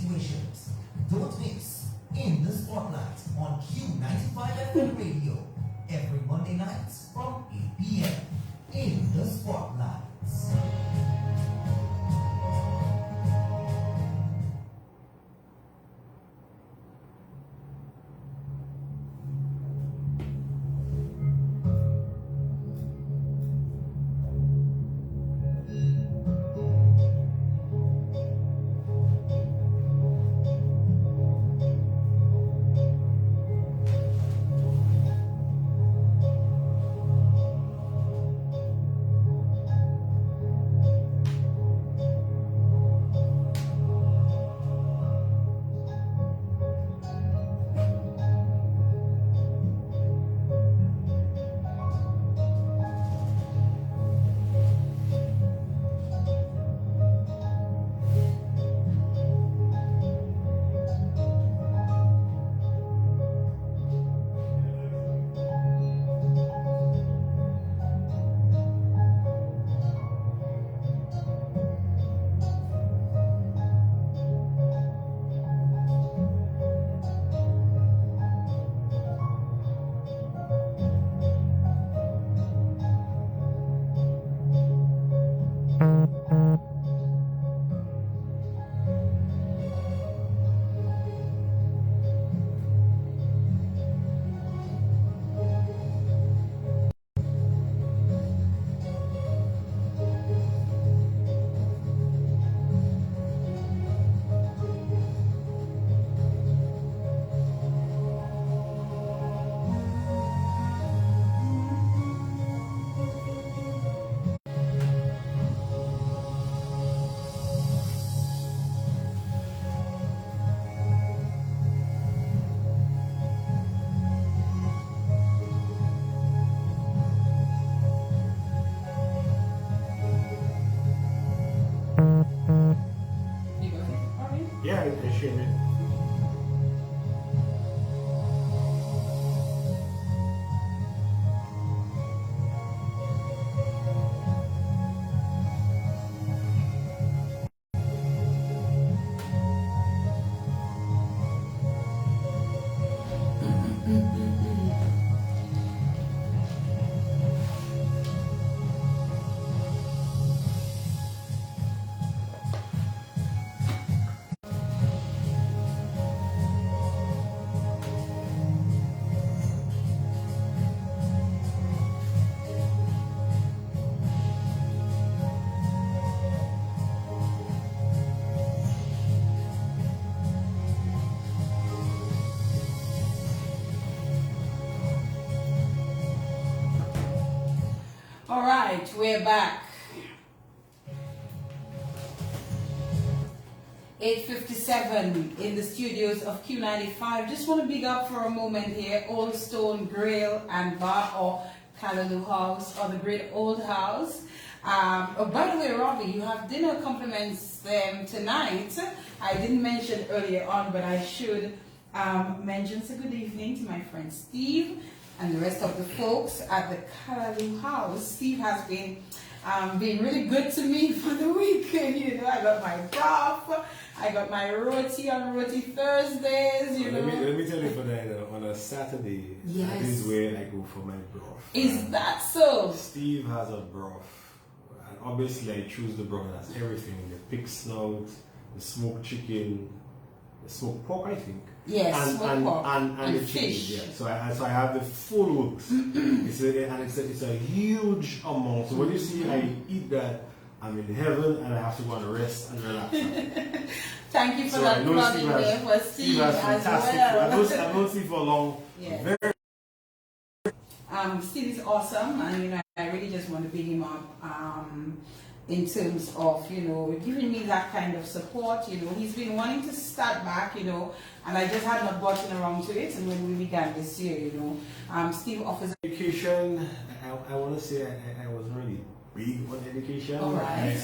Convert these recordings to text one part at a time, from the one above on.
situations. Don't miss In the Spotlight on Q95 FM Radio every Monday nights from 8 p.m. In the Spotlight. Yeah, I appreciate it. All right, we're back. 8:57 in the studios of Q95. Just want to big up for a moment here Old Stone Grill and Bar, or Callaloo House, or the Great Old House. Oh, by the way, Robbie, you have dinner compliments tonight. I didn't mention earlier on, but I should mention. So good evening to my friend Steve and the rest of the folks at the Callaloo House. Steve has been really good to me for the weekend. You know, I got my broth, I got my roti on Roti Thursdays. You know. Let me tell you for that. On a Saturday, yes, that is where I go for my broth. Is that so? Steve has a broth, and obviously I choose the broth that has everything: the pig snout, the smoked chicken, the smoked pork, I think. Yes, and the fish. chicken. Yeah. So I have the full works. It's a huge amount. So when you see I eat that, I'm in heaven and I have to go and rest and relax. Thank you for that plugging there for Steve as well. I've known Steve for long. Yes. Steve is awesome, and you know I really just want to big him up. In terms of, you know, giving me that kind of support. You know, he's been wanting to start back, you know, and I just had not gotten around to it. And when we began this year, you know, Steve offers education. I want to say I wasn't really big on education. All right.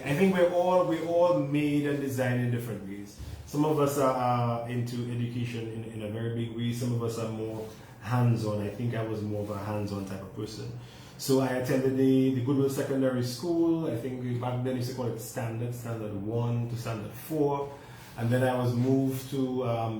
I think we're all made and designed in different ways. Some of us are into education in a very big way. Some of us are more hands-on. I think I was more of a hands-on type of person. So I attended the Goodwill Secondary School. I think back then used to call it Standard 1 to Standard 4. And then I was moved to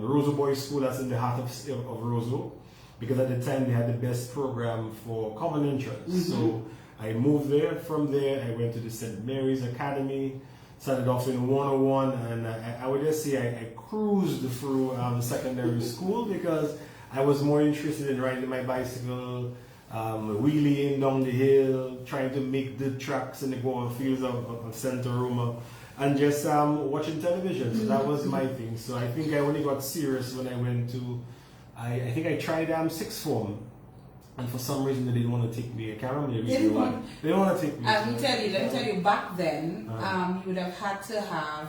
Roseau Boys School, that's in the heart of Roseau, because at the time they had the best program for common entrance. So I moved there. From there, I went to the St. Mary's Academy, started off in 101, and I would just say I cruised through secondary school because I was more interested in riding my bicycle, wheeling down the hill, trying to make the tracks in the golf fields of Santa Roma, and just watching television. So that was my thing. So I think I only got serious when I went to, I think I tried sixth form. And for some reason they didn't want to take me. I can't remember the reason why. They didn't want to take me. Let me tell you, back then, you would have had to have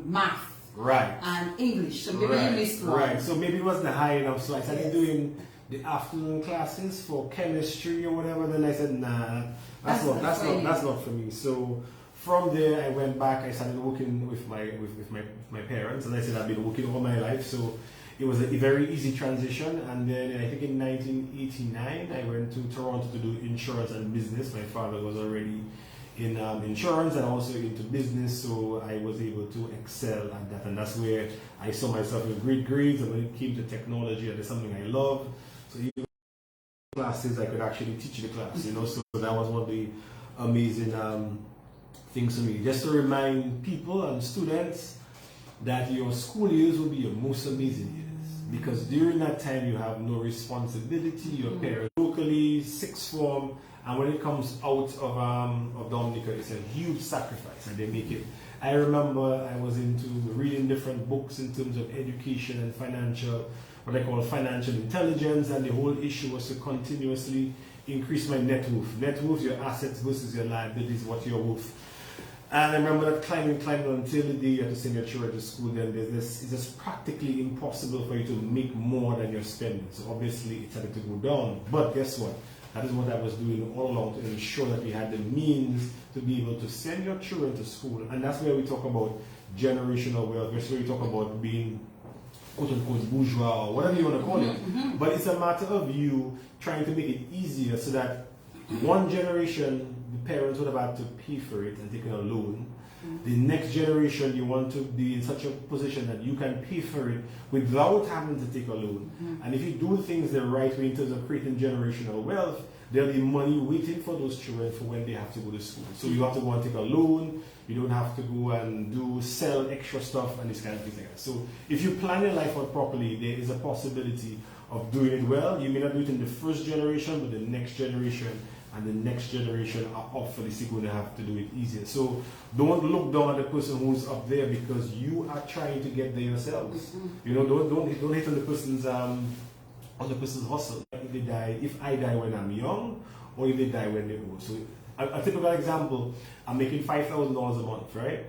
math. Right. And English. So maybe you missed one. Right. So maybe it wasn't high enough. So I started doing the afternoon classes for chemistry or whatever. Then I said, nah, that's not for me. So from there I went back. I started working with my parents, and I said I've been working all my life. So it was a very easy transition. And then I think in 1989 I went to Toronto to do insurance and business. My father was already in insurance and also into business, so I was able to excel at that, and that's where I saw myself with great grades. And when it came to technology, that is something I love. So even classes, I could actually teach the class, so that was one of the amazing things for me. Just to remind people and students that your school years will be your most amazing years, because during that time you have no responsibility. Your parents locally, sixth form, and when it comes out of Dominica, it's a huge sacrifice, and they make it. I remember I was into reading different books in terms of education and financial, what I call financial intelligence, and the whole issue was to continuously increase my net worth. Net worth, your assets versus your liabilities, what you're worth. And I remember that climbing until the day you have to send your children to school. Then it's just practically impossible for you to make more than you're spending. So obviously it started to go down. But guess what? That is what I was doing all along, to ensure that we had the means to be able to send your children to school. And that's where we talk about generational wealth. That's where we talk about being quote-unquote bourgeois or whatever you want to call it. But it's a matter of you trying to make it easier so that one generation, the parents would have had to pay for it and taken a loan. The next generation, you want to be in such a position that you can pay for it without having to take a loan. And if you do things the right way in terms of creating generational wealth, there'll be money waiting for those children for when they have to go to school. So you have to go and take a loan. You don't have to go and sell extra stuff and this kind of things like that. So if you plan your life out properly, there is a possibility of doing it well. You may not do it in the first generation, but the next generation and the next generation are up for this. You're going to have to do it easier. So don't look down at the person who's up there, because you are trying to get there yourselves. Don't hate on the person's hustle. If I die when I'm young, or if they die when they're old. So a typical example, I'm making $5,000 a month, right?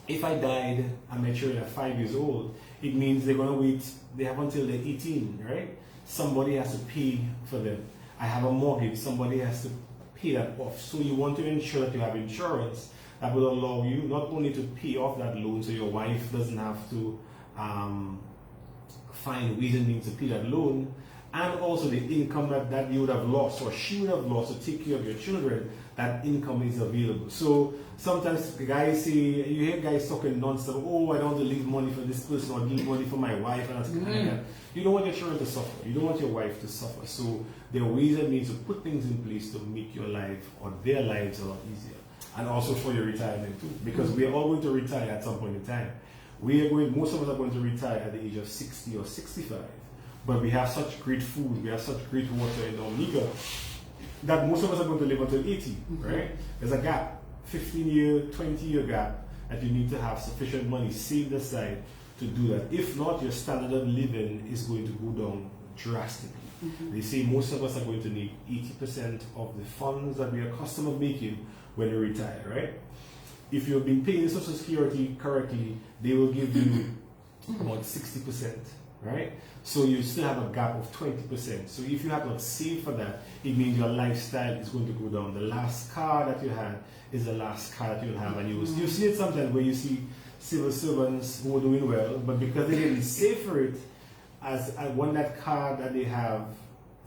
If I died and my children are 5 years old, it means they're going to wait. They have until they're 18, right? Somebody has to pay for them. I have a mortgage, somebody has to pay that off. So you want to ensure that you have insurance that will allow you not only to pay off that loan, so your wife doesn't have to find ways and means to pay that loan, and also the income that you would have lost or she would have lost to take care of your children, that income is available. So sometimes guys say, you hear guys talking nonsense, oh, I don't want to leave money for this person or leave money for my wife. And you don't want your children to suffer. You don't want your wife to suffer. So there are ways and means to put things in place to make your life or their lives a lot easier. And also for your retirement too, because we are all going to retire at some point in time. Most of us are going to retire at the age of 60 or 65. But we have such great food, we have such great water in Dominica that most of us are going to live until 80, right? There's a gap, 15-year, 20-year gap, that you need to have sufficient money saved aside to do that. If not, your standard of living is going to go down drastically. They say most of us are going to need 80% of the funds that we are accustomed to making when we retire, right? If you've been paying Social Security correctly, they will give you about 60%, right? So you still have a gap of 20%. So if you have not saved for that, it means your lifestyle is going to go down. The last car that you had is the last car that you'll have. And you see it sometimes where you see civil servants who are doing well, but because they didn't save for it, as when that car that they have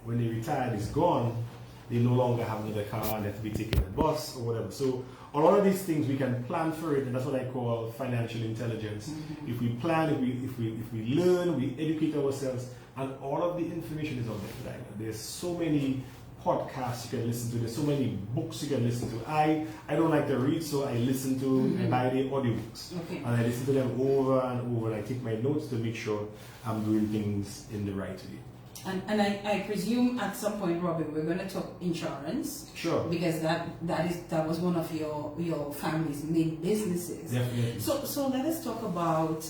when they retired is gone, they no longer have another car and they have to be taking a bus or whatever. So a lot of these things we can plan for it, and that's what I call financial intelligence. If we plan, if we learn, we educate ourselves, and all of the information is out there. Like, there's so many podcasts you can listen to. There's so many books you can listen to. I don't like to read, so I listen to I buy the audiobooks, and I listen to them over and over. And I take my notes to make sure I'm doing things in the right way. And I presume at some point, Robin, we're going to talk insurance. Sure. Because that was one of your family's main businesses. Definitely. So let us talk about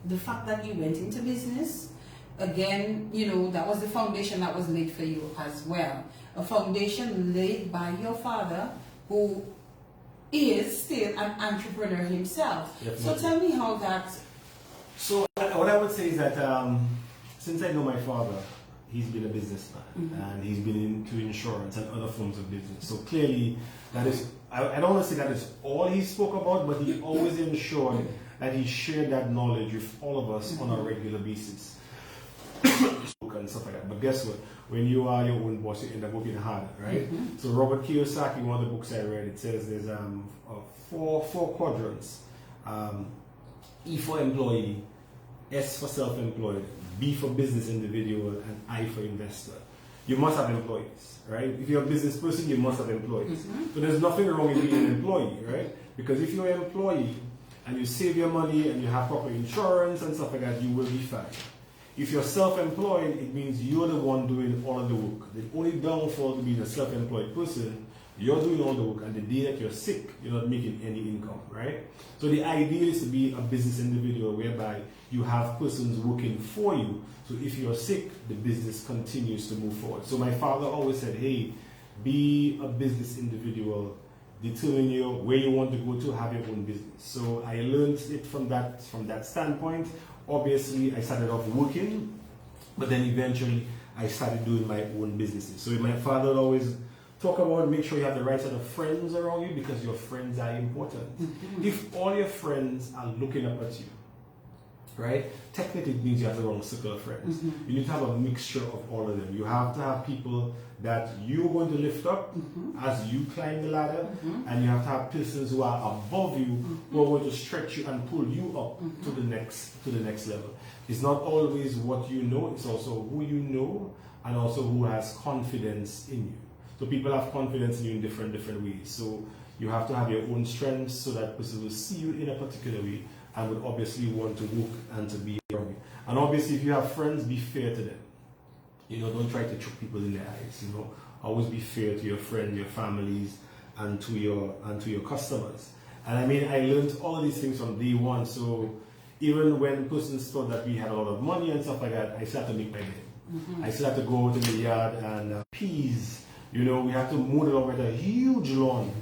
the fact that you went into business. Again, that was the foundation that was laid for you as well. A foundation laid by your father, who is still an entrepreneur himself. Definitely. So tell me how that... So what I would say is that since I know my father, he's been a businessman and he's been into insurance and other forms of business. So clearly, that is, I don't want to say that is all he spoke about, but he always ensured that he shared that knowledge with all of us on a regular basis. And stuff like that. But guess what? When you are your own boss, you end up working harder, right? So Robert Kiyosaki, one of the books I read, it says there's four quadrants. E for employee, S for self-employed, B for business individual, and I for investor. You must have employees, right? If you're a business person, you must have employees. So there's nothing wrong with being an employee, right? Because if you're an employee and you save your money and you have proper insurance and stuff like that, you will be fine. If you're self-employed, it means you're the one doing all of the work. The only downfall to being a self-employed person, you're doing all the work, and the day that you're sick, you're not making any income, right? So the idea is to be a business individual whereby you have persons working for you. So if you're sick, the business continues to move forward. So my father always said, hey, be a business individual, determine where you want to go to have your own business. So I learned it from that standpoint. Obviously, I started off working, but then eventually I started doing my own businesses. So my father would always talk about make sure you have the right set of friends around you, because your friends are important. If all your friends are looking up at you, right, technically it means you have the wrong circle of friends. You need to have a mixture of all of them. You have to have people that you're going to lift up as you climb the ladder, and you have to have persons who are above you who are going to stretch you and pull you up to the next level. It's not always what you know, it's also who you know, and also who has confidence in you. So people have confidence in you in different ways. So you have to have your own strengths so that person will see you in a particular way and would obviously want to work and to be around you. And obviously, if you have friends, be fair to them. Don't try to choke people in the eyes. Always be fair to your friends, your families, and to your customers. And I mean, I learned all these things from day one. So even when persons thought that we had a lot of money and stuff like that, I still had to make my bed. I still had to go out in the yard and peas. We had to mow the lawn with a huge lawn,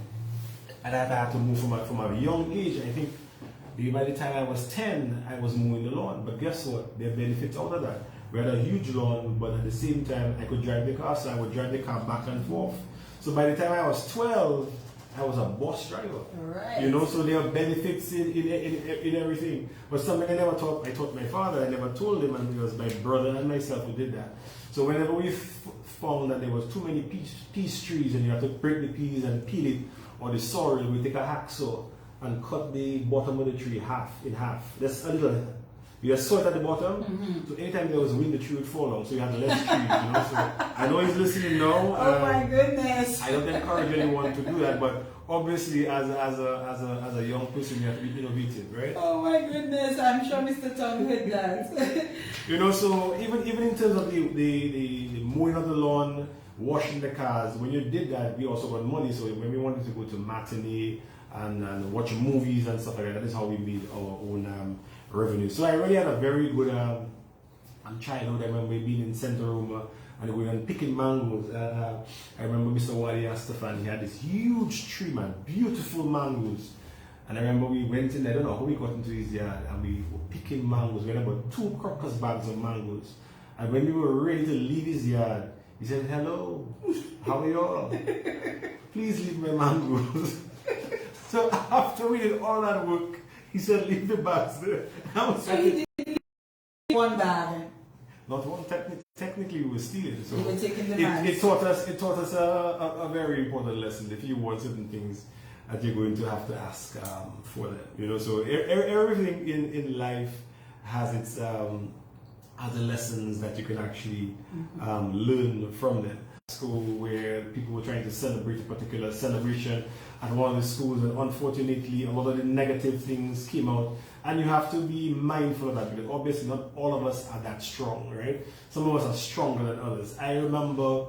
and I had to move from a young age. I think by the time I was 10, I was mowing the lawn. But guess what? There are benefits out of that. We had a huge lawn, but at the same time, I could drive the car, so I would drive the car back and forth. So by the time I was 12, I was a bus driver. Right. So there are benefits in everything. But something I never taught. I taught my father. I never told him, and it was my brother and myself who did that. So whenever we found that there was too many peach trees and you have to break the peas and peel it, or the sorrel, we take a hacksaw and cut the bottom of the tree in half. That's a little. You just saw it at the bottom, so anytime there was wind, the tree would fall on, so you had less trees, So I know he's listening now. Oh my goodness! I don't encourage anyone to do that, but obviously, as a young person, you have to be innovative, right? Oh my goodness! I'm sure Mr. Tonge heard that. So even in terms of the mowing of the lawn, washing the cars, when you did that, we also got money. So when we wanted to go to matinee and watch movies and stuff like that, that is how we made our own revenue. So I really had a very good childhood. I remember being in Central Roma and we were picking mangoes. I remember Mr. Wadi Astafan, he had this huge tree, man, beautiful mangoes. And I remember we went in, I don't know how we got into his yard, and we were picking mangoes. We had about 2 crocus bags of mangoes. And when we were ready to leave his yard, he said, "Hello, how are you all? Please leave my mangoes." So after we did all that work, he said, "Leave the bags there." So he did leave one bag. Not one. Technically, we were stealing. So you were taking the bags. It taught us a very important lesson. If you want certain things, that you're going to have to ask for them. You know, so everything in life has its has the lessons that you can actually learn from them. School where people were trying to celebrate a particular celebration at one of the schools, and unfortunately a lot of the negative things came out, and you have to be mindful of that, because obviously not all of us are that strong, right? Some of us are stronger than others. I remember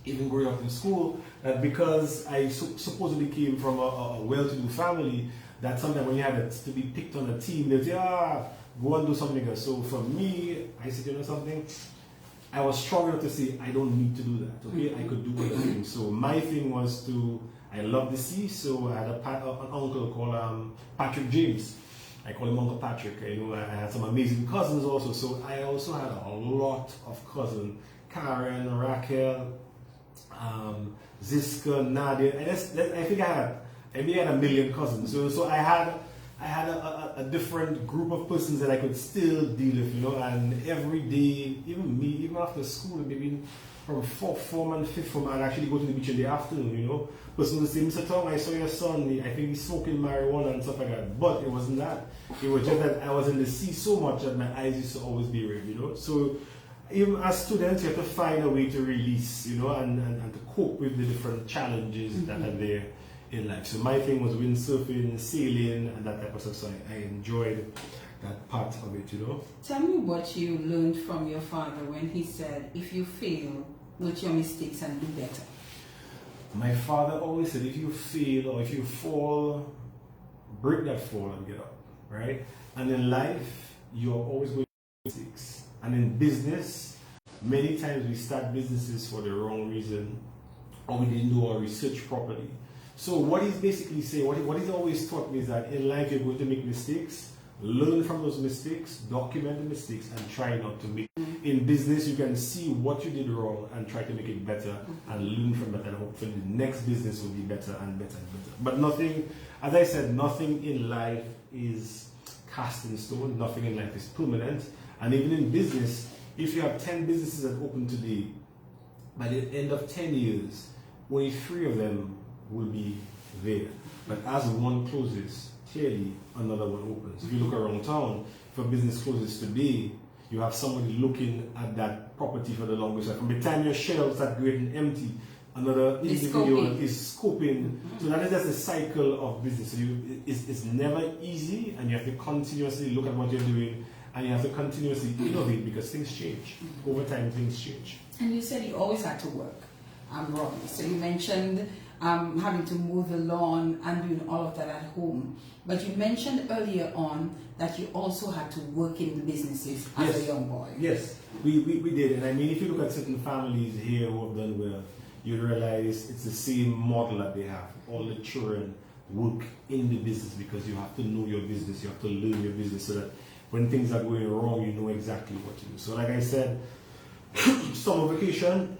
even growing up in school that because I supposedly came from a well-to-do family, that sometimes when you had to be picked on a team, they'd say, go and do something else. So for me, I said, you know something? I was strong enough to say, I don't need to do that, okay? I could do other things. So my thing was I love the sea, so I had an uncle called Patrick James. I call him Uncle Patrick. You know, I had some amazing cousins also. So I also had a lot of cousins. Karen, Raquel, Ziska, Nadia. I think I had a million cousins. So I had a different group of persons that I could still deal with, you know, and every day, even after school, maybe from 4th form and 5th form, I'd actually go to the beach in the afternoon, you know. Person would say, Mr. Tonge, I saw your son, I think he's smoking marijuana and stuff like that. But it wasn't that. It was just that I was in the sea so much that my eyes used to always be red, you know. So even as students, you have to find a way to release, you know, and to cope with the different challenges that are there in life. So my thing was windsurfing, sailing, and that type of stuff. So I enjoyed that part of it, you know. Tell me what you learned from your father when he said, if you fail, note your mistakes and do better. My father always said, if you fail or if you fall, break that fall and get up, right? And in life, you're always going to make mistakes. And in business, many times we start businesses for the wrong reason, or we didn't do our research properly. So what he's basically saying, what he's always taught me is that in life you're going to make mistakes, learn from those mistakes, document the mistakes, and try not to make. In business, you can see what you did wrong and try to make it better and learn from that, and hopefully the next business will be better and better and better. But nothing, as I said, nothing in life is cast in stone, nothing in life is permanent. And even in business, if you have 10 businesses that open today, by the end of 10 years, only 3 of them will be there. But as one closes, clearly another one opens. If you look around town, if a business closes today, you have somebody looking at that property for the longest time. From the time your shelves are great and empty, another individual is scoping. So that is just a cycle of business. So it's never easy, and you have to continuously look at what you're doing, and you have to continuously innovate, because things change. Over time, things change. And you said you always had to work. I'm wrong. So you mentioned having to mow the lawn and doing all of that at home. But you mentioned earlier on that you also had to work in the businesses as a young boy. Yes, we did. And I mean, if you look at certain families here who have done well, you realize it's the same model that they have. All the children work in the business, because you have to know your business, you have to learn your business, so that when things are going wrong, you know exactly what to do. So like I said, summer vacation,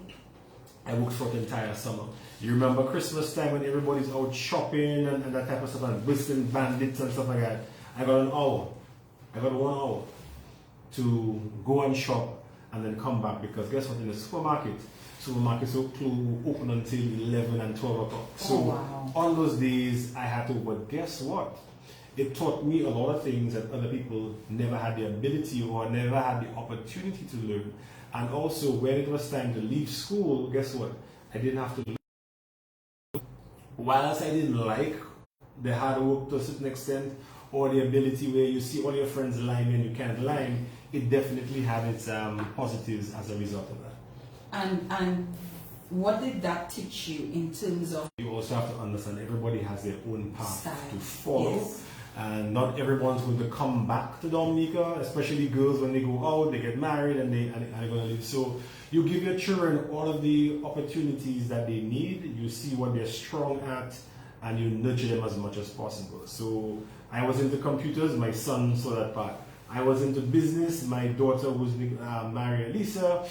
I worked for the entire summer. You remember Christmas time when everybody's out shopping and that type of stuff, and whistling bandits and stuff like that. I got an hour. I got 1 hour to go and shop and then come back, because guess what? In the supermarkets open until 11 and 12 o'clock. So on those days, I had to, but guess what? It taught me a lot of things that other people never had the ability or never had the opportunity to learn. And also, when it was time to leave school, guess what? I didn't have to learn. Whilst I didn't like the hard work to a certain extent, or the ability where you see all your friends liming and you can't lime, it definitely had its positives as a result of that. And what did that teach you in terms of? You also have to understand everybody has their own path to follow. Yes. And not everyone's going to come back to Dominica, especially girls when they go out, they get married and they're going to live. So you give your children all of the opportunities that they need, you see what they're strong at, and you nurture them as much as possible. So I was into computers, my son saw that part. I was into business, my daughter was married Lisa.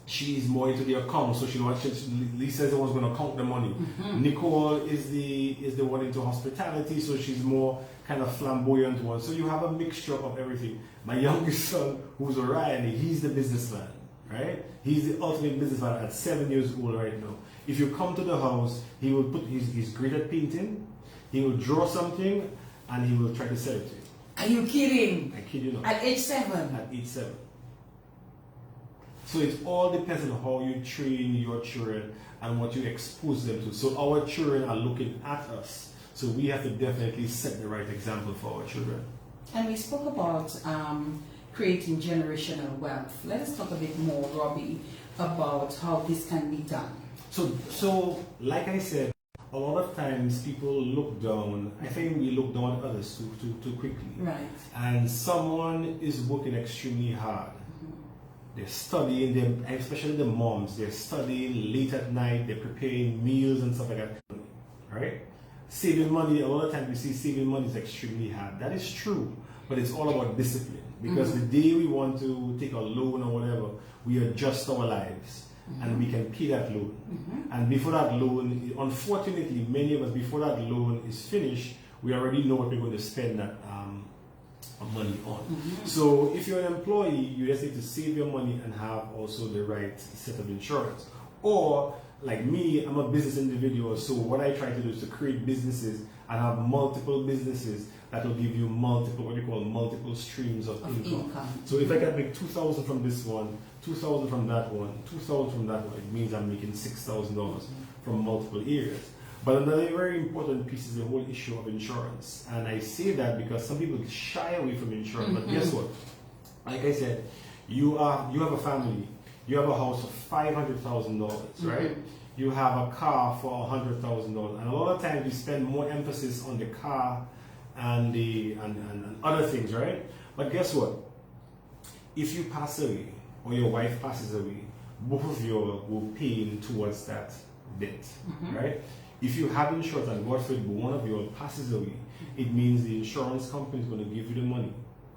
She's more into the account, so Lisa is the one who's going to count the money. Nicole is the one into hospitality, so she's more kind of flamboyant one. So you have a mixture of everything. My youngest son, who's Orion, he's the businessman, right? He's the ultimate businessman at 7 years old right now. If you come to the house, he will he's great at painting, He will draw something and he will try to sell it to you. Are you kidding? I kid you not. At age 7? At age 7. So it all depends on how you train your children and what you expose them to. So our children are looking at us. So we have to definitely set the right example for our children. And we spoke about creating generational wealth. Let us talk a bit more, Robbie, about how this can be done. So like I said, a lot of times people look down. I think we look down at others too quickly. Right. And someone is working extremely hard. They're studying, them, especially the moms, they're studying late at night, they're preparing meals and stuff like that. Right? Saving money, a lot of times we see saving money is extremely hard. That is true, but it's all about discipline. Because the day we want to take a loan or whatever, we adjust our lives and we can pay that loan. And before that loan, unfortunately, many of us, before that loan is finished, we already know what we're going to spend that money on. So if you're an employee, you just need to save your money and have also the right set of insurance. Or like me, I'm a business individual, so what I try to do is to create businesses and have multiple businesses that will give you multiple, what you call multiple streams of income. So if I can make 2,000 from this one, 2,000 from that one, 2,000 from that one, it means I'm making $6,000 from multiple areas. But another very important piece is the whole issue of insurance. And I say that because some people shy away from insurance, but guess what? Like I said, you have a family, you have a house for $500,000, right? You have a car for $100,000, and a lot of times you spend more emphasis on the car and and other things, right? But guess what? If you pass away or your wife passes away, both of you will pay in towards that debt, right? If you have insurance and God forbid one of you passes away, it means the insurance company is going to give you the money,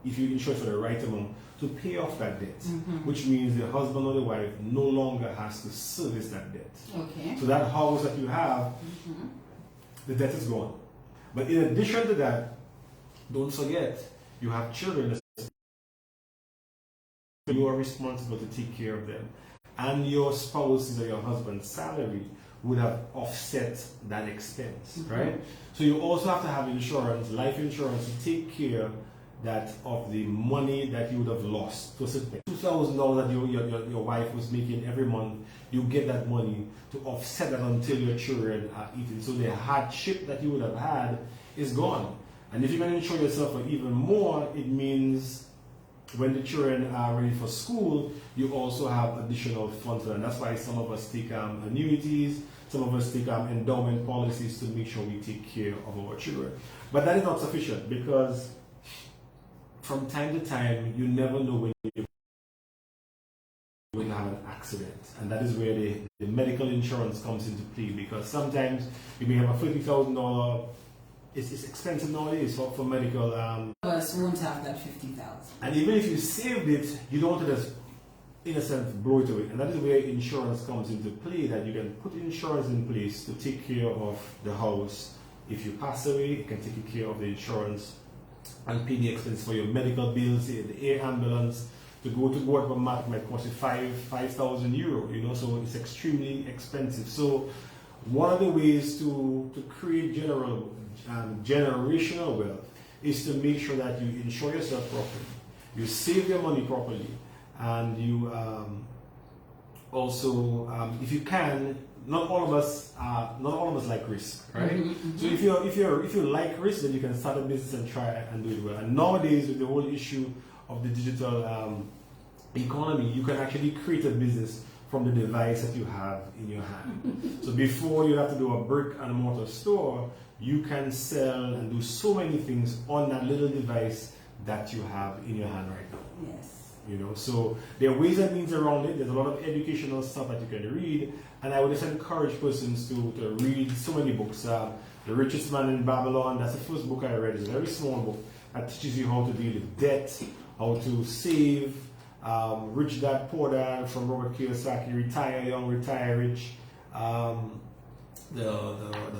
if you insure for the right amount, to pay off that debt, which means the husband or the wife no longer has to service that debt. Okay. So that house that you have, the debt is gone. But in addition to that, don't forget, you have children. You are responsible to take care of them. And your spouse's or your husband's salary would have offset that expense, right? So you also have to have insurance, life insurance, to take care that of the money that you would have lost. So $2,000 that your wife was making every month, you get that money to offset that until your children are eating. So the hardship that you would have had is gone. And if you can insure yourself for even more, it means when the children are ready for school, you also have additional funds. And that's why some of us take annuities, some of us take endowment policies to make sure we take care of our children. But that is not sufficient, because from time to time, you never know when you're going to have an accident. And that is where the medical insurance comes into play, because sometimes you may have a $50,000. It's expensive nowadays for medical. Us won't have that 50,000. And even if you saved it, you don't want to just, in a sense, blow it away. And that is where insurance comes into play, that you can put insurance in place to take care of the house. If you pass away, you can take care of the insurance and pay the expense for your medical bills, the air ambulance. To go to work for Mark might cost you 5,000 euro, you know, so it's extremely expensive. So one of the ways to create generational wealth is to make sure that you insure yourself properly, you save your money properly, and you also, if you can, not all of us like risk, right? So if you like risk, then you can start a business and try and do it well. And nowadays, with the whole issue of the digital economy, you can actually create a business from the device that you have in your hand. So before you have to do a brick and mortar store, you can sell and do so many things on that little device that you have in your hand right now. Yes. You know, so there are ways and means around it. There's a lot of educational stuff that you can read, and I would just encourage persons to read so many books. The Richest Man in Babylon, that's the first book I read. It's a very small book that teaches you how to deal with debt, how to save. Rich Dad Poor Dad from Robert Kiyosaki, Retire Young, Retire Rich, the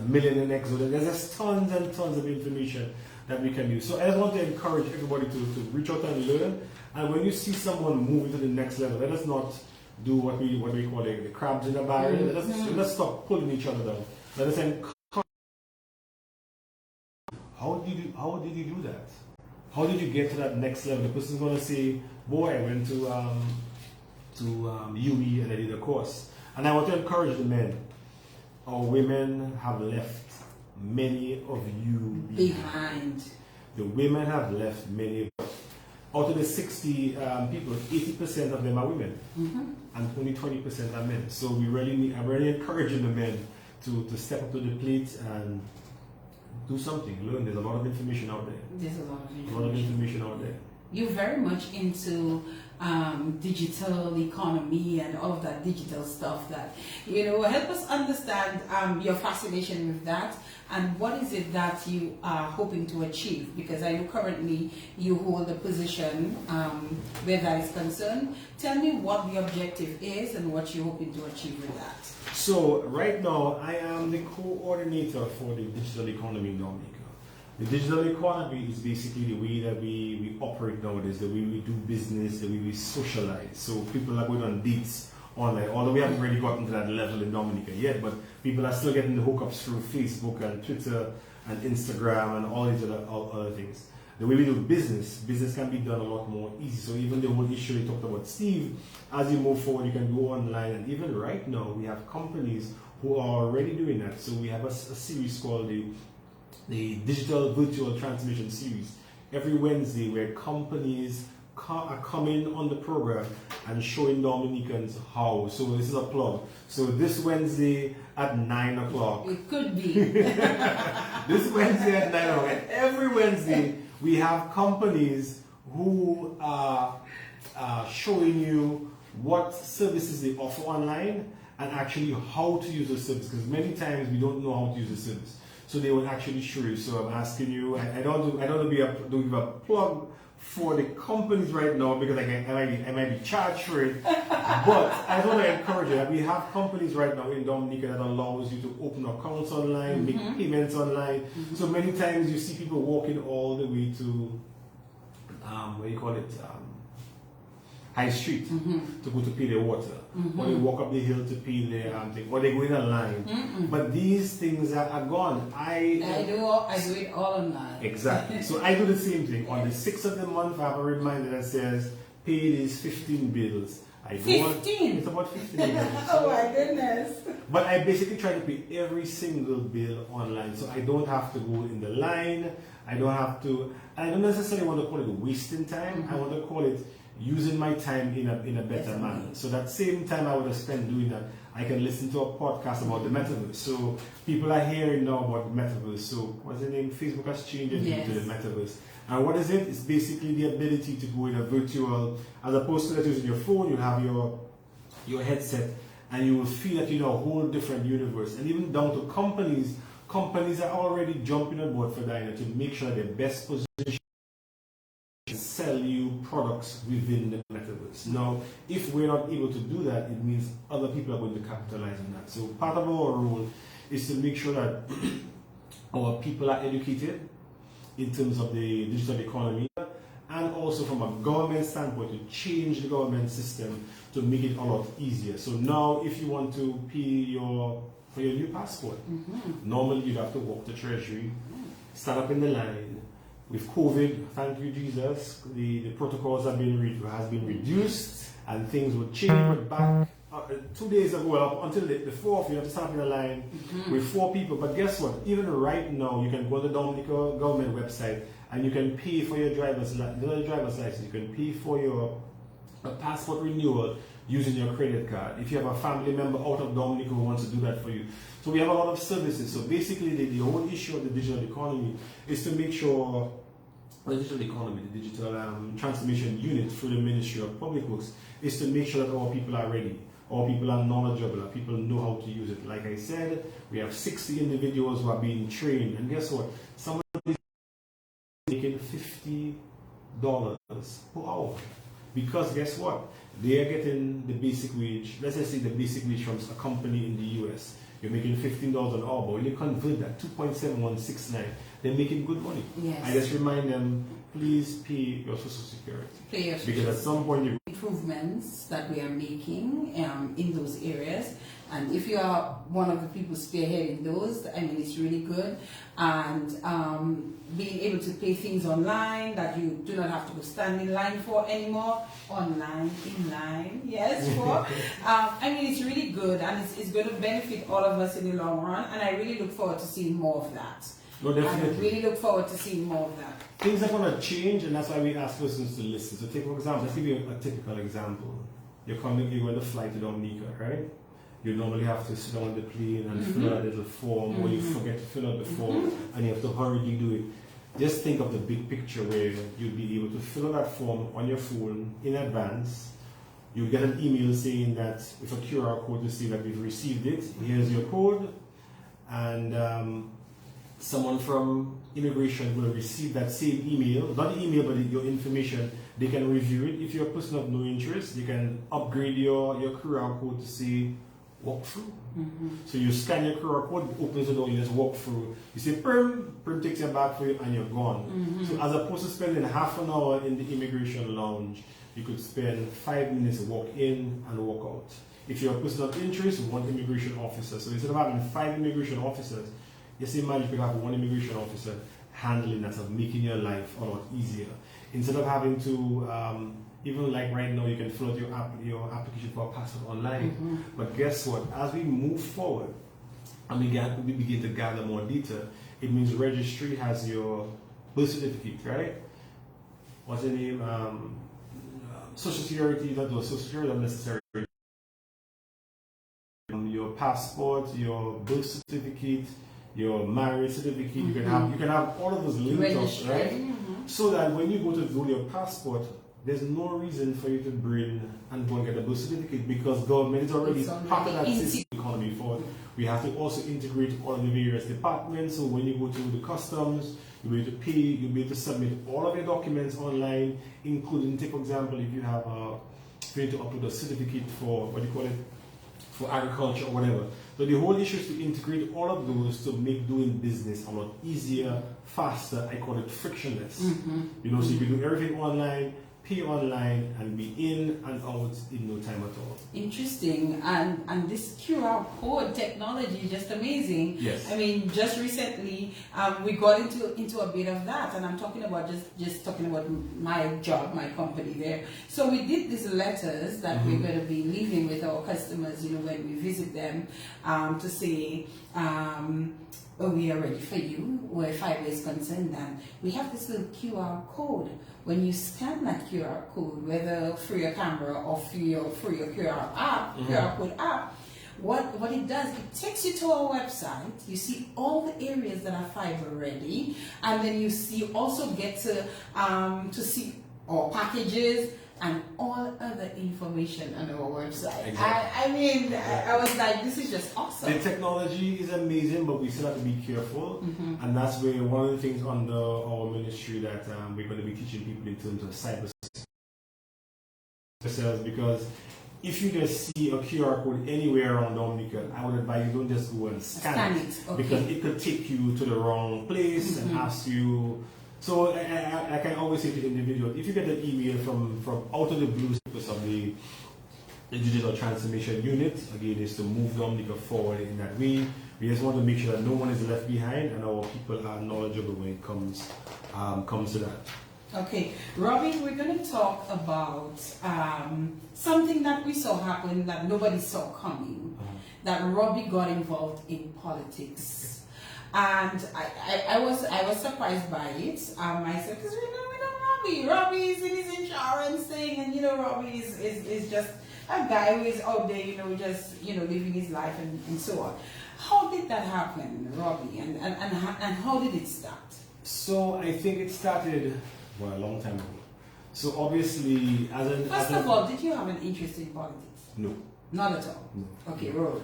Millionaire Next Door. There's just tons and tons of information that we can use. So I just want to encourage everybody to reach out and learn. And when you see someone moving to the next level, let us not do what we call the crabs in the barrel. Let us stop pulling each other down. Let us encourage did you do that? How did you get to that next level? The person's gonna say, boy, I went to UE and I did a course. And I want to encourage the men. Our women have left many of you behind. The women have left many. Out of the 60 people, 80% of them are women, and only 20% are men. So I'm really encouraging the men to step up to the plate and do something. Learn. There's a lot of information out there. There's a lot of information out there. You're very much into digital economy and all of that digital stuff that, help us understand your fascination with that and what is it that you are hoping to achieve, because I know currently you hold a position where that is concerned. Tell me what the objective is and what you're hoping to achieve with that. So right now I am the coordinator for the digital economy in Dominica. The digital economy is basically the way that we operate nowadays, the way we do business, the way we socialize. So people are going on dates online, although we haven't really gotten to that level in Dominica yet, but people are still getting the hookups through Facebook and Twitter and Instagram and all these other things. The way we do business can be done a lot more easy. So even the whole issue you talked about, Steve, as you move forward, you can go online, and even right now, we have companies who are already doing that. So we have a series called the Digital Virtual Transformation Series every Wednesday, where companies are coming on the program and showing Dominicans how. So this is a plug. So this Wednesday at 9 o'clock. It could be. This Wednesday at 9 o'clock. And every Wednesday we have companies who are showing you what services they offer online and actually how to use the service, because many times we don't know how to use the service. So they will actually show you. So I'm asking you, I don't want to give a plug for the companies right now, because I might be charged for it. But I want to encourage you that we have companies right now in Dominica that allows you to open accounts online, make payments online. So many times you see people walking all the way to High Street to go to pay their water, or they walk up the hill to pay their thing, or they go in a line. But these things are gone. I do it all online. Exactly. So I do the same thing. On the 6th of the month, I have a reminder that says, pay these 15 bills. 15? It's about 15 bills. Oh my goodness. But I basically try to pay every single bill online, so I don't have to go in the line. I don't necessarily want to call it wasting time. I want to call it using my time in a better manner. So that same time I would have spent doing that, I can listen to a podcast about the metaverse. So people are hearing now about the metaverse. So what's the name? Facebook has changed it into the metaverse. And what is it? It's basically the ability to go in a virtual, as opposed to that using your phone, you have your headset, and you will feel that you're in a whole different universe. And even down to companies are already jumping on board for that to make sure they're best positioned to sell you products within the metaverse. Now, if we're not able to do that, it means other people are going to capitalize on that. So part of our role is to make sure that our people are educated in terms of the digital economy, and also from a government standpoint to change the government system to make it a lot easier. So now if you want to pay for your new passport, normally you'd have to walk to Treasury, stand up in the line. With COVID, thank you Jesus, the protocols has been reduced and things will change. But back 2 days ago, up until the 4th, you have to stand up in a line with 4 people. But guess what? Even right now, you can go to the Dominica government website and you can pay for your driver's license. You can pay for your passport renewal using your credit card. If you have a family member out of Dominica who wants to do that for you. So we have a lot of services. So basically the whole issue of the digital economy is to make sure the digital transformation unit through the Ministry of Public Works is to make sure that our people are ready, our people are knowledgeable, our people know how to use it. Like I said, we have 60 individuals who are being trained, and guess what? Someone is making $50 per hour. Because guess what? They are getting the basic wage. Let's just say the basic wage from a company in the US. You're making $15 an hour, but when you convert that 2.7169, they're making good money. Yes. I just remind them please pay your social security. Pay your Because at some point you improvements that we are making in those areas, and if you are one of the people spearheading those, I mean, it's really good. And being able to pay things online that you do not have to go stand in line for anymore, online, in line, yes, for. I mean, it's really good, and it's going to benefit all of us in the long run, and I really look forward to seeing more of that. No, definitely. I really look forward to seeing more of that. Things are going to change, and that's why we ask persons to listen. So take, for example, let's give you a typical example. You're going to fly to Dominica, right? You normally have to sit down on the plane and fill out a little form, or you forget to fill out the form, and you have to hurriedly do it. Just think of the big picture where you'll be able to fill out that form on your phone in advance. You'll get an email saying that with a QR code to say that we've received it, here's your code, and someone from immigration will receive that same email, not the email but your information. They can review it. If you're a person of no interest, they can upgrade your QR code to say walk through. So you scan your QR code, it opens the door, you just walk through. You say perm takes your bag for you, and you're gone. So as opposed to spending half an hour in the immigration lounge, you could spend 5 minutes, walk in and walk out. If you're a person of interest, one immigration officer. So instead of having 5 immigration officers, just imagine you could have one immigration officer handling that, of making your life a lot easier. Instead of having to, even like right now, you can fill out your application for a passport online. But guess what? As we move forward and we begin to gather more data, it means registry has your birth certificate, right? What's the name? Social security, not those social security are necessary. Your passport, your birth certificate, your marriage certificate, you can have all of those linked up, right? So that when you go to do your passport, there's no reason for you to bring and go and get a birth certificate, because government is already part of that system economy for. We have to also integrate all of the various departments. So when you go to the customs, you'll be able to pay, you'll be able to submit all of your documents online, including, take for example, if you have you need to upload a certificate for, what do you call it, for agriculture or whatever. So the whole issue is to integrate all of those to make doing business a lot easier, faster. I call it frictionless. You know, so you can do everything online, pay online, and be in and out in no time at all. Interesting. And this QR code technology is just amazing. Yes. I mean, just recently we got into a bit of that, and I'm talking about just talking about my job, my company there. So we did these letters that we're going to be leaving with our customers, you know, when we visit them, to say, we are ready for you, we're 5 days concerned, and we have this little QR code. When you scan that QR code, whether through your camera or through your QR app, QR code app, what it does, it takes you to our website. You see all the areas that are fiber ready, and then you also get to see our packages and all other information on our website. Exactly. I was like, this is just awesome. The technology is amazing, but we still have to be careful. And that's where one of the things under our ministry that we're going to be teaching people in terms of cyber sales, because if you just see a QR code anywhere around Dominica, I would advise you don't just go and scan it. Okay. Because it could take you to the wrong place and ask you. So I can always say to the individual, if you get an email from out of the blue because of the digital transformation unit, again, is to move Dominica forward in that way. We just want to make sure that no one is left behind and our people are knowledgeable when it comes to that. Okay, Robbie, we're going to talk about something that we saw happen that nobody saw coming, that Robbie got involved in politics. And I was surprised by it. I said, because we know Robbie. Robbie is in his insurance thing, and Robbie is just a guy who is out there, just living his life and so on. How did that happen, Robbie? And how did it start? So I think it started a long time ago. So obviously, first of all, did you have an interest in politics? No. Not at all? No. Okay, roll.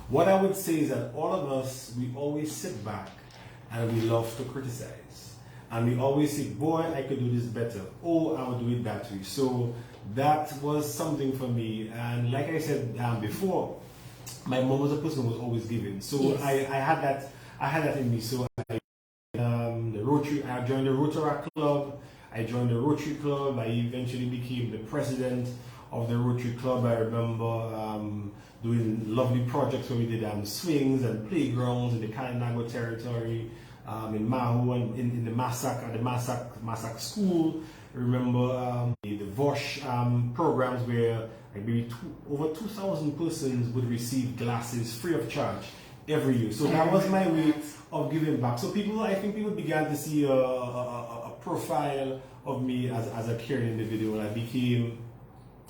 What I would say is that all of us, we always sit back and we love to criticize. And we always say, boy, I could do this better. Oh, I would do it that way. So that was something for me. And like I said before, my mom was a person who was always giving. So yes. I had that in me. So The Rotary. I joined the Rotary Club. I joined the Rotary Club. I eventually became the president of the Rotary Club. I remember doing lovely projects where we did swings and playgrounds in the Kalinago territory, in Mahu and in the Massac School. I remember the VOSH programs where maybe over 2,000 persons would receive glasses free of charge every year. So that was my way of giving back. So I think people began to see a profile of me as a caring individual. I became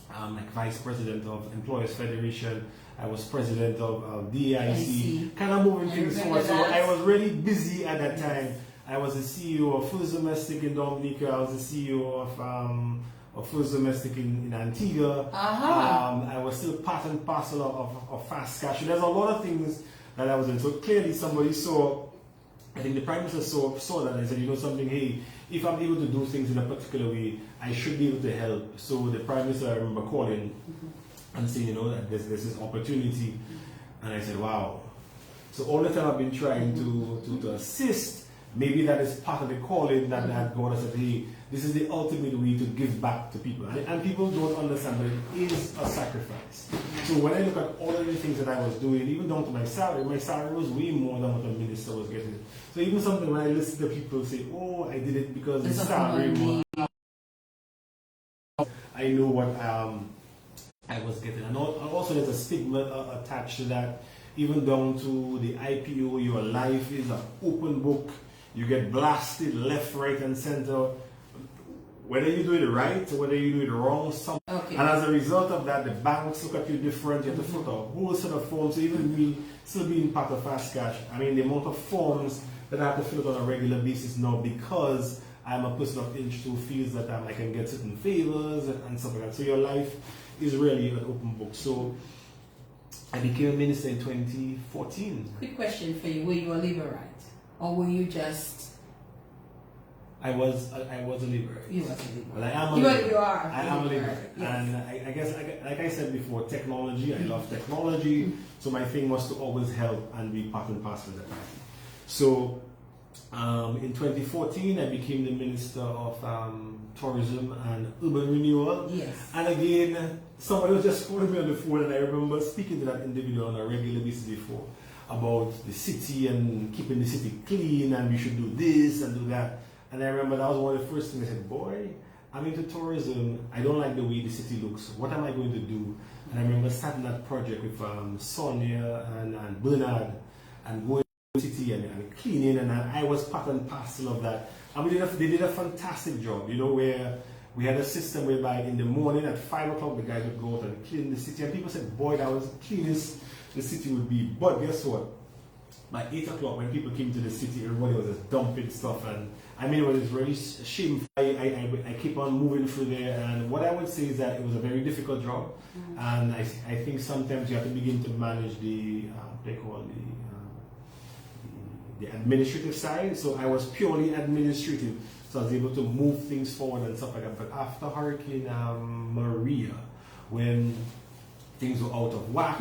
like vice president of Employers Federation. I was president of DIC, kind of moving things forward. So I was really busy at that time. I was the CEO of First Domestic in Dominica. I was the CEO of First Domestic in Antigua. I was still part and parcel of Fast Cash. There's a lot of things that I was in. So clearly somebody saw, I think the Prime Minister saw that and said, you know something, hey, if I'm able to do things in a particular way, I should be able to help. So the Prime Minister, I remember calling and saying, you know, that there's this opportunity. And I said, wow. So all the time I've been trying to assist. Maybe that is part of the calling that God has said, hey, this is the ultimate way to give back to people. And people don't understand, but it is a sacrifice. So when I look at all of the things that I was doing, even down to my salary was way more than what a minister was getting. So even something when I listen to people say, oh, I did it because the salary was, I know what I was getting. And also there's a stigma attached to that, even down to the IPO, your life is an open book. You get blasted left, right, and center. Whether you do it right or whether you do it wrong, and as a result of that, the banks look at you different. You have to fill out a whole set of forms. So even me, still being part of Fast Cash, I mean, the amount of forms that I have to fill out on a regular basis now because I'm a person of age who feels that I can get certain favors and stuff like that. So your life is really an open book. So I became a minister in 2014. Quick question for you: were you a Liberite? Or were you just? I was a Liberite. You was a Liberite. Well, I am a Liberite. You are. I am a Liberite. Yes. And I guess, like I said before, technology. I love technology. So my thing was to always help and be part and parcel of the party. So in 2014, I became the Minister of Tourism and Urban Renewal. Yes. And again, somebody was just calling me on the phone, and I remember speaking to that individual on a regular basis before about the city and keeping the city clean, and we should do this and do that. And I remember that was one of the first things I said, boy, I'm into tourism. I don't like the way the city looks. What am I going to do? And I remember starting that project with Sonia and Bernard and going to the city and cleaning, and I was part and parcel of that. And they did a fantastic job, you know, where we had a system whereby in the morning at 5 o'clock the guys would go out and clean the city, and people said, boy, that was the cleanest the city would be. But guess what? By 8 o'clock when people came to the city, everybody was just dumping stuff, and I mean, it was really shameful. I keep on moving through there, and what I would say is that it was a very difficult job, and I think sometimes you have to begin to manage the administrative side. So I was purely administrative, so I was able to move things forward and stuff like that. But after Hurricane Maria, when things were out of whack,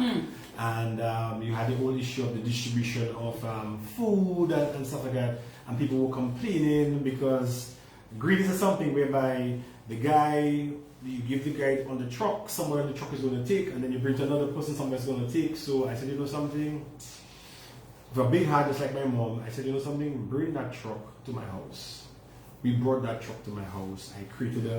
and you had the whole issue of the distribution of food and stuff like that, and people were complaining because greed is something whereby you give the guy on the truck, someone on the truck is going to take, and then you bring to another person, somebody's going to take. So I said, you know something, with a big heart just like my mom, I said, you know something, bring that truck to my house. We brought that truck to my house. I created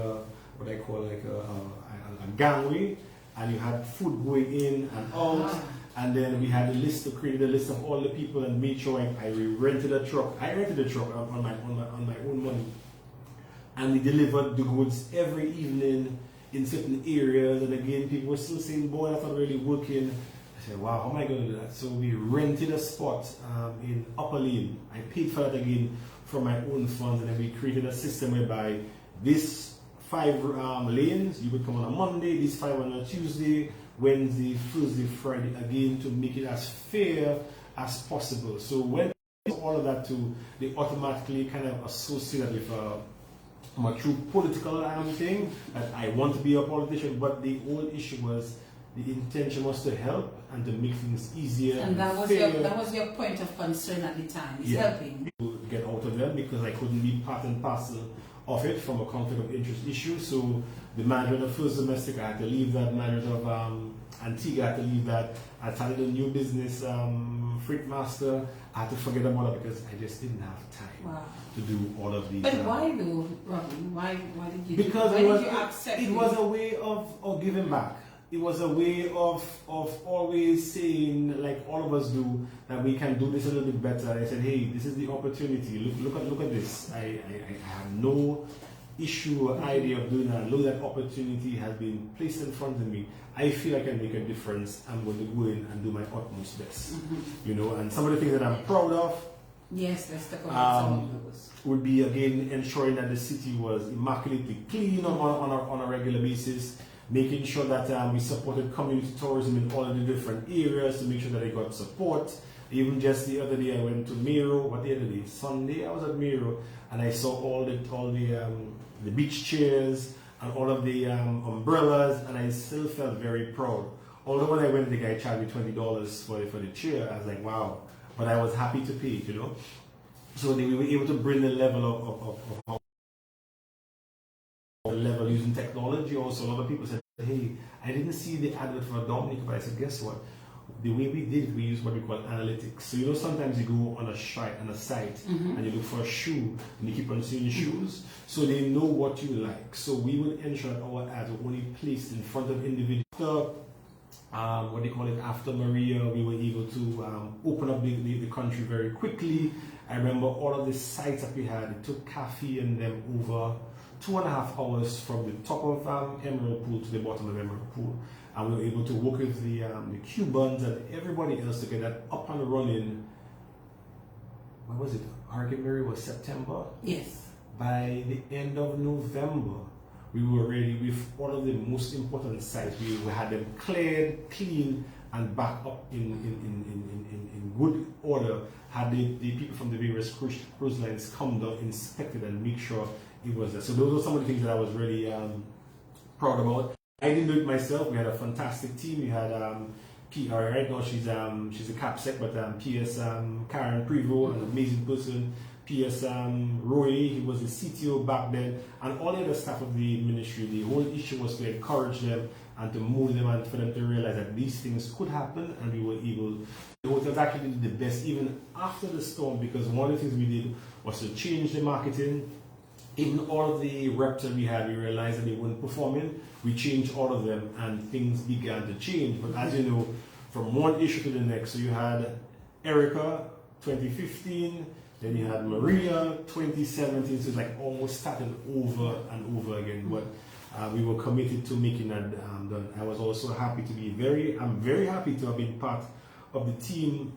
what I call like a gangway, and you had food going in and out, and then we had created a list of all the people and made sure I rented a truck. I rented a truck on my own money, and we delivered the goods every evening in certain areas. And again, people were still saying, boy, that's not really working. I said, wow, how am I going to do that? So we rented a spot in Upper Lane. I paid for that again from my own funds, and then we created a system whereby this 5 lanes, you would come on a Monday, these 5 on a Tuesday, Wednesday, Thursday, Friday, again to make it as fair as possible. So when all of that too, they automatically kind of associate with a true political thing, that I want to be a politician, but the whole issue was, the intention was to help and to make things easier. And that was your point of concern at the time, is helping. To get out of because I couldn't be part and parcel of it from a conflict of interest issue. So the management of First Domestic, I had to leave that. Management of Antigua, I had to leave that. I started a new business, Freight Master. I had to forget about it because I just didn't have time to do all of these. But why though, Robin? Why did you? Because why did you accept it was a way of giving back. It was a way of always saying, like all of us do, that we can do this a little bit better. I said, hey, this is the opportunity. Look at this. I have no issue or idea of doing that. Look, that opportunity has been placed in front of me. I feel I can make a difference. I'm going to go in and do my utmost best. You know, and some of the things that I'm proud of. Yes, let's talk about some of those. Would be again ensuring that the city was immaculately clean on a regular basis. Making sure that we supported community tourism in all of the different areas to make sure that they got support. Even just the other day I went to Miro. What the other day? Sunday I was at Miro and I saw all the beach chairs and all of the umbrellas, and I still felt very proud. Although when I went, the guy charged me $20 for the chair. I was like, wow. But I was happy to pay it, you know. So we were able to bring the level of level using technology. Also, a lot of people said, hey, I didn't see the advert for Dominic, but I said, guess what? The way we did it, we use what we call analytics. So you know, sometimes you go on a site and you look for a shoe and you keep on seeing shoes, so they know what you like. So we would ensure that our ads were only placed in front of individuals. What they call it, after Maria, we were able to open up the country very quickly. I remember all of the sites that we had. It took Kathy and them over 2.5 hours from the top of Emerald Pool to the bottom of Emerald Pool, and we were able to work with the Cubans and everybody else to get that up and running. What was it? Hurricane Mary was September. Yes. By the end of November, we were ready with all of the most important sites. We had them cleared, clean, and back up in good order. Had the people from the various cruise lines come down, inspected, and make sure it was there. So those were some of the things that I was really proud about. I didn't do it myself. We had a fantastic team. We had PR right now. She's a capsec, but PS Karen Prevost, an amazing person. PS Roy, he was the CTO back then, and all the other staff of the ministry. The whole issue was to encourage them and to move them and for them to realize that these things could happen, and we were able. The hotels actually did the best even after the storm, because one of the things we did was to change the marketing. Even all of the reps that we had, we realized that they weren't performing. We changed all of them and things began to change. But as you know, from one issue to the next, so you had Erica 2015, then you had Maria 2017, so it's like almost started over and over again. But we were committed to making that done. I was also happy to be I'm very happy to have been part of the team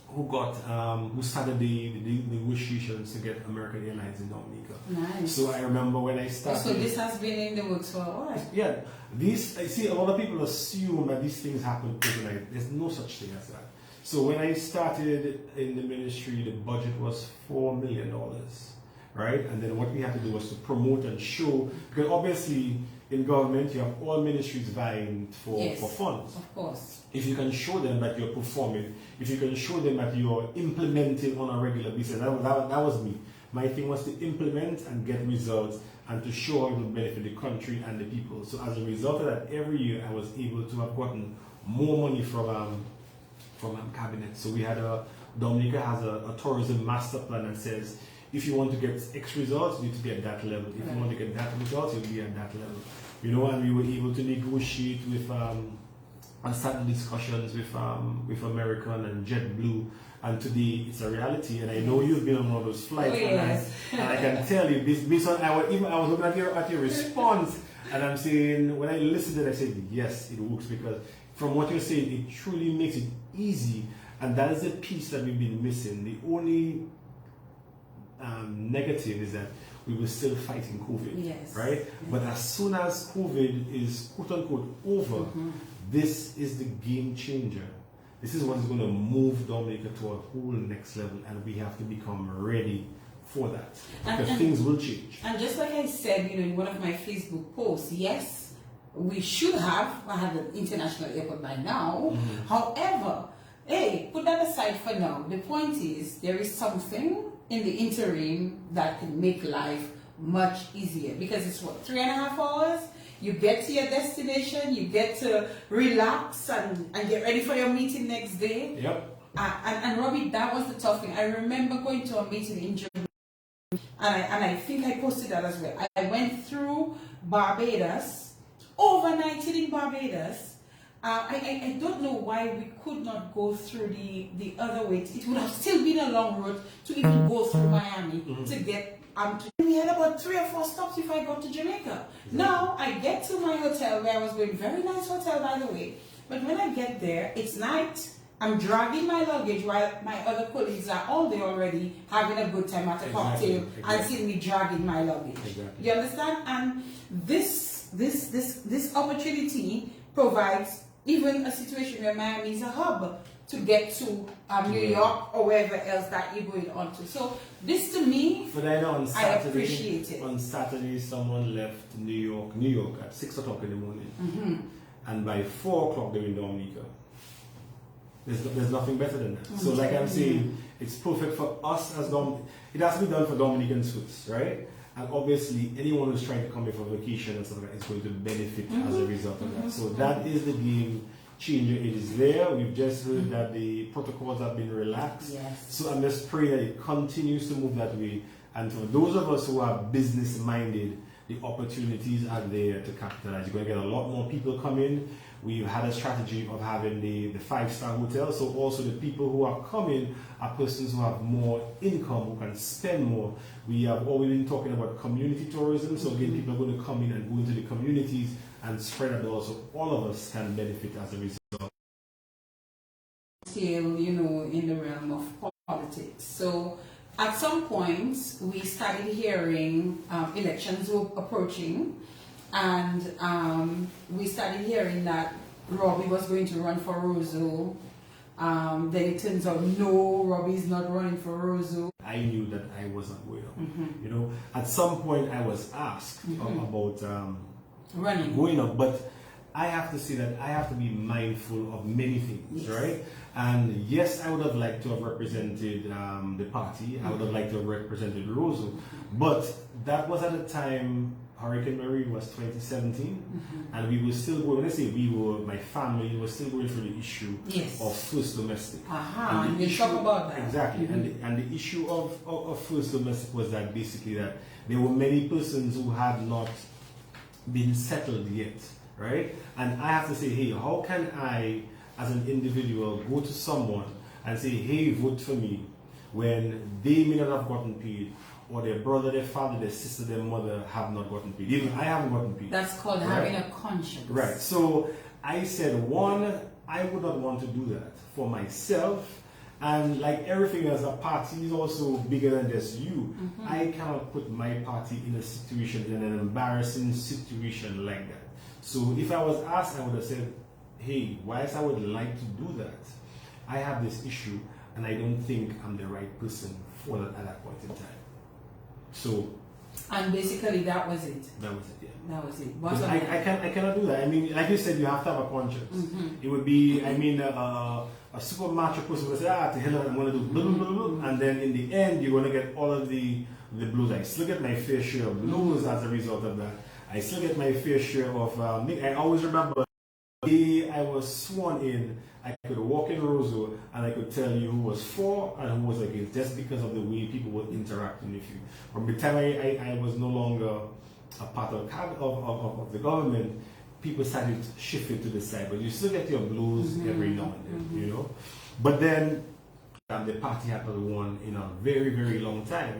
who started the negotiations to get American Airlines in Dominica. Nice. So I remember when I started. So this has been in the works for a while. Yeah, I see a lot of people assume that these things happen overnight. There's no such thing as that. So when I started in the ministry, the budget was $4 million, right? And then what we had to do was to promote and show, because obviously in government you have all ministries vying for funds. Of course. If you can show them that you're performing, if you can show them that you're implementing on a regular basis, that was me. My thing was to implement and get results and to show how it would benefit the country and the people. So as a result of that, every year I was able to have gotten more money from cabinet. So we had Dominica has a tourism master plan that says, if you want to get X results, you need to be at that level. If you want to get that results, you'll be at that level. You know, and we were able to negotiate with and start discussions with American and JetBlue, and today it's a reality. And I know you've been on one of those flights, and I can tell you this. Based on I was looking at your response, and I'm saying when I listened to it, I said yes, it works, because from what you're saying, it truly makes it easy, and that is the piece that we've been missing. The only negative is that we were still fighting COVID, right? Yes. But as soon as COVID is quote unquote over, this is the game changer. This is what is going to move Dominica to a whole next level, and we have to become ready for that, because things will change. And just like I said, in one of my Facebook posts, yes, we should have an international airport by now. However, hey, put that aside for now. The point is, there is something in the interim that can make life much easier, because it's what, 3.5 hours? You get to your destination, you get to relax and get ready for your meeting next day. Yep. And Robbie, that was the tough thing. I remember going to a meeting in Jamaica, and I think I posted that as well. I went through Barbados, overnighted in Barbados. I don't know why we could not go through the other way. It would have still been a long road to even go through Miami to get we had about 3 or 4 stops if I got to Jamaica. Now I get to my hotel where I was going, very nice hotel by the way. But when I get there, it's night. I'm dragging my luggage while my other colleagues are all there already having a good time at a cocktail and seeing me dragging my luggage. You understand? And this opportunity provides even a situation where Miami is a hub to get to New York or wherever else that you're going on to. So this to me, but I know on Saturday, I appreciate it. On Saturday, someone left New York at 6 o'clock in the morning, and by 4 o'clock they're in Dominica. There's nothing better than that. So like I'm saying, it's perfect for us as it has to be done for Dominicans first, right? And obviously, anyone who's trying to come here for vacation and stuff like that is going to benefit as a result of that. So that is the game changer. It is there. We've just heard that the protocols have been relaxed. Yes. So I'm just praying that it continues to move that way. And for those of us who are business minded, the opportunities are there to capitalize. You're going to get a lot more people come in. We've had a strategy of having the 5-star hotel, so also the people who are coming are persons who have more income, who can spend more. We have always been talking about community tourism, so again, people are going to come in and go into the communities and spread it all, so all of us can benefit as a result. Still, in the realm of politics. So at some point, we started hearing elections were approaching. And we started hearing that Robbie was going to run for Roseau. Then it turns out, no, Robbie's not running for Roseau. I knew that I wasn't going up. At some point I was asked about going up, but I have to say that I have to be mindful of many things, right? And yes, I would have liked to have represented the party. I would have liked to have represented Roseau, but that was at a time. Hurricane Marie was 2017, and we were still going. When I say we were, my family was still going through the issue of first domestic. And we'll talk about that. Exactly, and the issue of first domestic was that basically that there were many persons who had not been settled yet, right? And I have to say, hey, how can I, as an individual, go to someone and say, hey, vote for me, when they may not have gotten paid, or their brother, their father, their sister, their mother have not gotten paid. Even I haven't gotten paid. That's called having a conscience. Right. So I said, one, I would not want to do that for myself. And like everything else, a party is also bigger than just you. I cannot put my party in a situation, in an embarrassing situation like that. So if I was asked, I would have said, hey, whilst I would like to do that, I have this issue and I don't think I'm the right person for that at that point in time. So, and basically that was it. That was it, yeah. That was it. I cannot do that. I mean, like you said, you have to have a conscience. It would be, I mean, a super macho person would say, to hell, I'm going to do blah, blah, blah, blah. And then in the end, you're going to get all of the blues. I still get my fair share of blues as a result of that. I still get my fair share of, I always remember the day I was sworn in, I could walk in Roseau and I could tell you who was for and who was against, just because of the way people were interacting with you. From the time I was no longer a part of the government, people started shifting to the side, but you still get your blues every now and then, But then the party had not won in a very, very long time,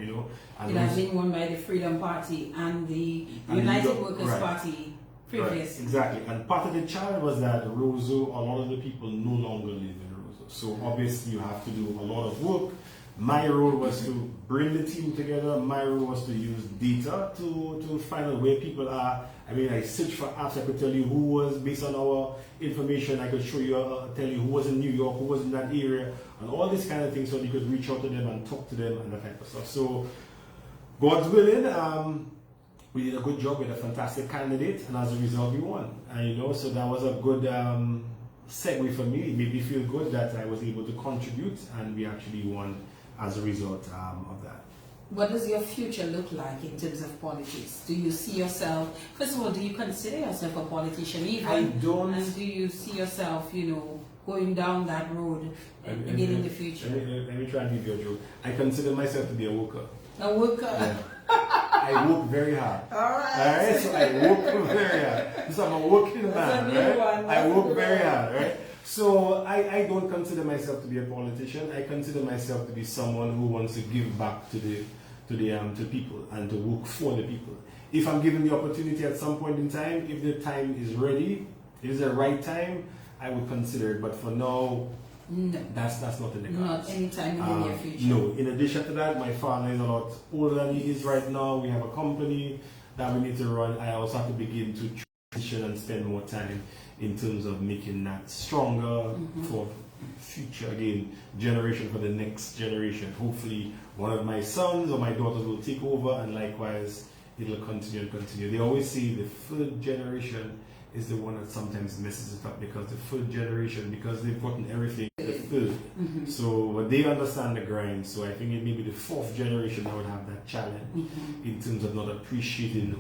And it has been won by the Freedom Party and the United Workers Party. Right, exactly, and part of the challenge was that Roseau, a lot of the people no longer live in Roseau. So obviously you have to do a lot of work. My role was to bring the team together. My role was to use data to find out where people are. I mean, I searched for apps. I could tell you who was, based on our information, I could show you, tell you who was in New York, who was in that area, and all these kind of things, so you could reach out to them and talk to them and that type of stuff. So God's willing, we did a good job with a fantastic candidate, and as a result, we won. And so that was a good segue for me. It made me feel good that I was able to contribute, and we actually won as a result of that. What does your future look like in terms of politics? Do you see yourself, first of all, do you consider yourself a politician even? I don't. And do you see yourself, going down that road again in the future? Let me try and give you a joke. I consider myself to be a worker. A worker? Yeah. I work very hard. Alright. So I work very hard. So I'm a working man, right? I work very hard, right? So I don't consider myself to be a politician. I consider myself to be someone who wants to give back to people and to work for the people. If I'm given the opportunity at some point in time, if the time is ready, if it's the right time, I would consider it. But for now, no, that's not in the cards. Not anytime in the near future. No. In addition to that, my father is a lot older than he is right now. We have a company that we need to run. I also have to begin to transition and spend more time in terms of making that stronger for future, again, generation, for the next generation. Hopefully one of my sons or my daughters will take over, and likewise it'll continue and continue. They always say the third generation is the one that sometimes messes it up, because the third generation, because they've gotten everything the third. So they understand the grind. So I think it may be the fourth generation that would have that challenge in terms of not appreciating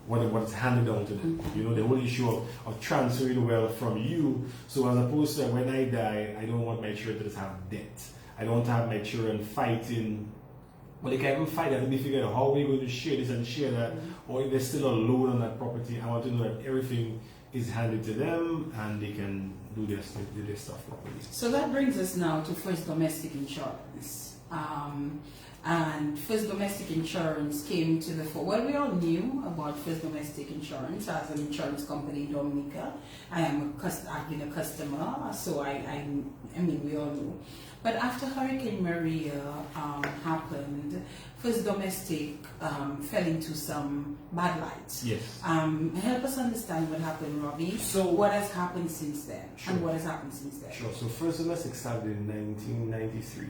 what's handed down to them. The whole issue of transferring wealth from you. So as opposed to when I die, I don't want my children to have debt. I don't want to have my children fighting. Well, they can't even fight that to be figured out how we're going to share this and share that, or if there's still a loan on that property. I want to know that everything is handed to them and they can do their stuff properly. So that brings us now to First Domestic Insurance. And First Domestic Insurance came to the fore. Well, we all knew about First Domestic Insurance as an insurance company in Dominica. I've been a customer, so I mean, we all knew. But after Hurricane Maria happened, First Domestic fell into some bad light. Yes. Help us understand what happened, Robbie. So what has happened since then? Sure. And what has happened since then? Sure. So First Domestic started in 1993.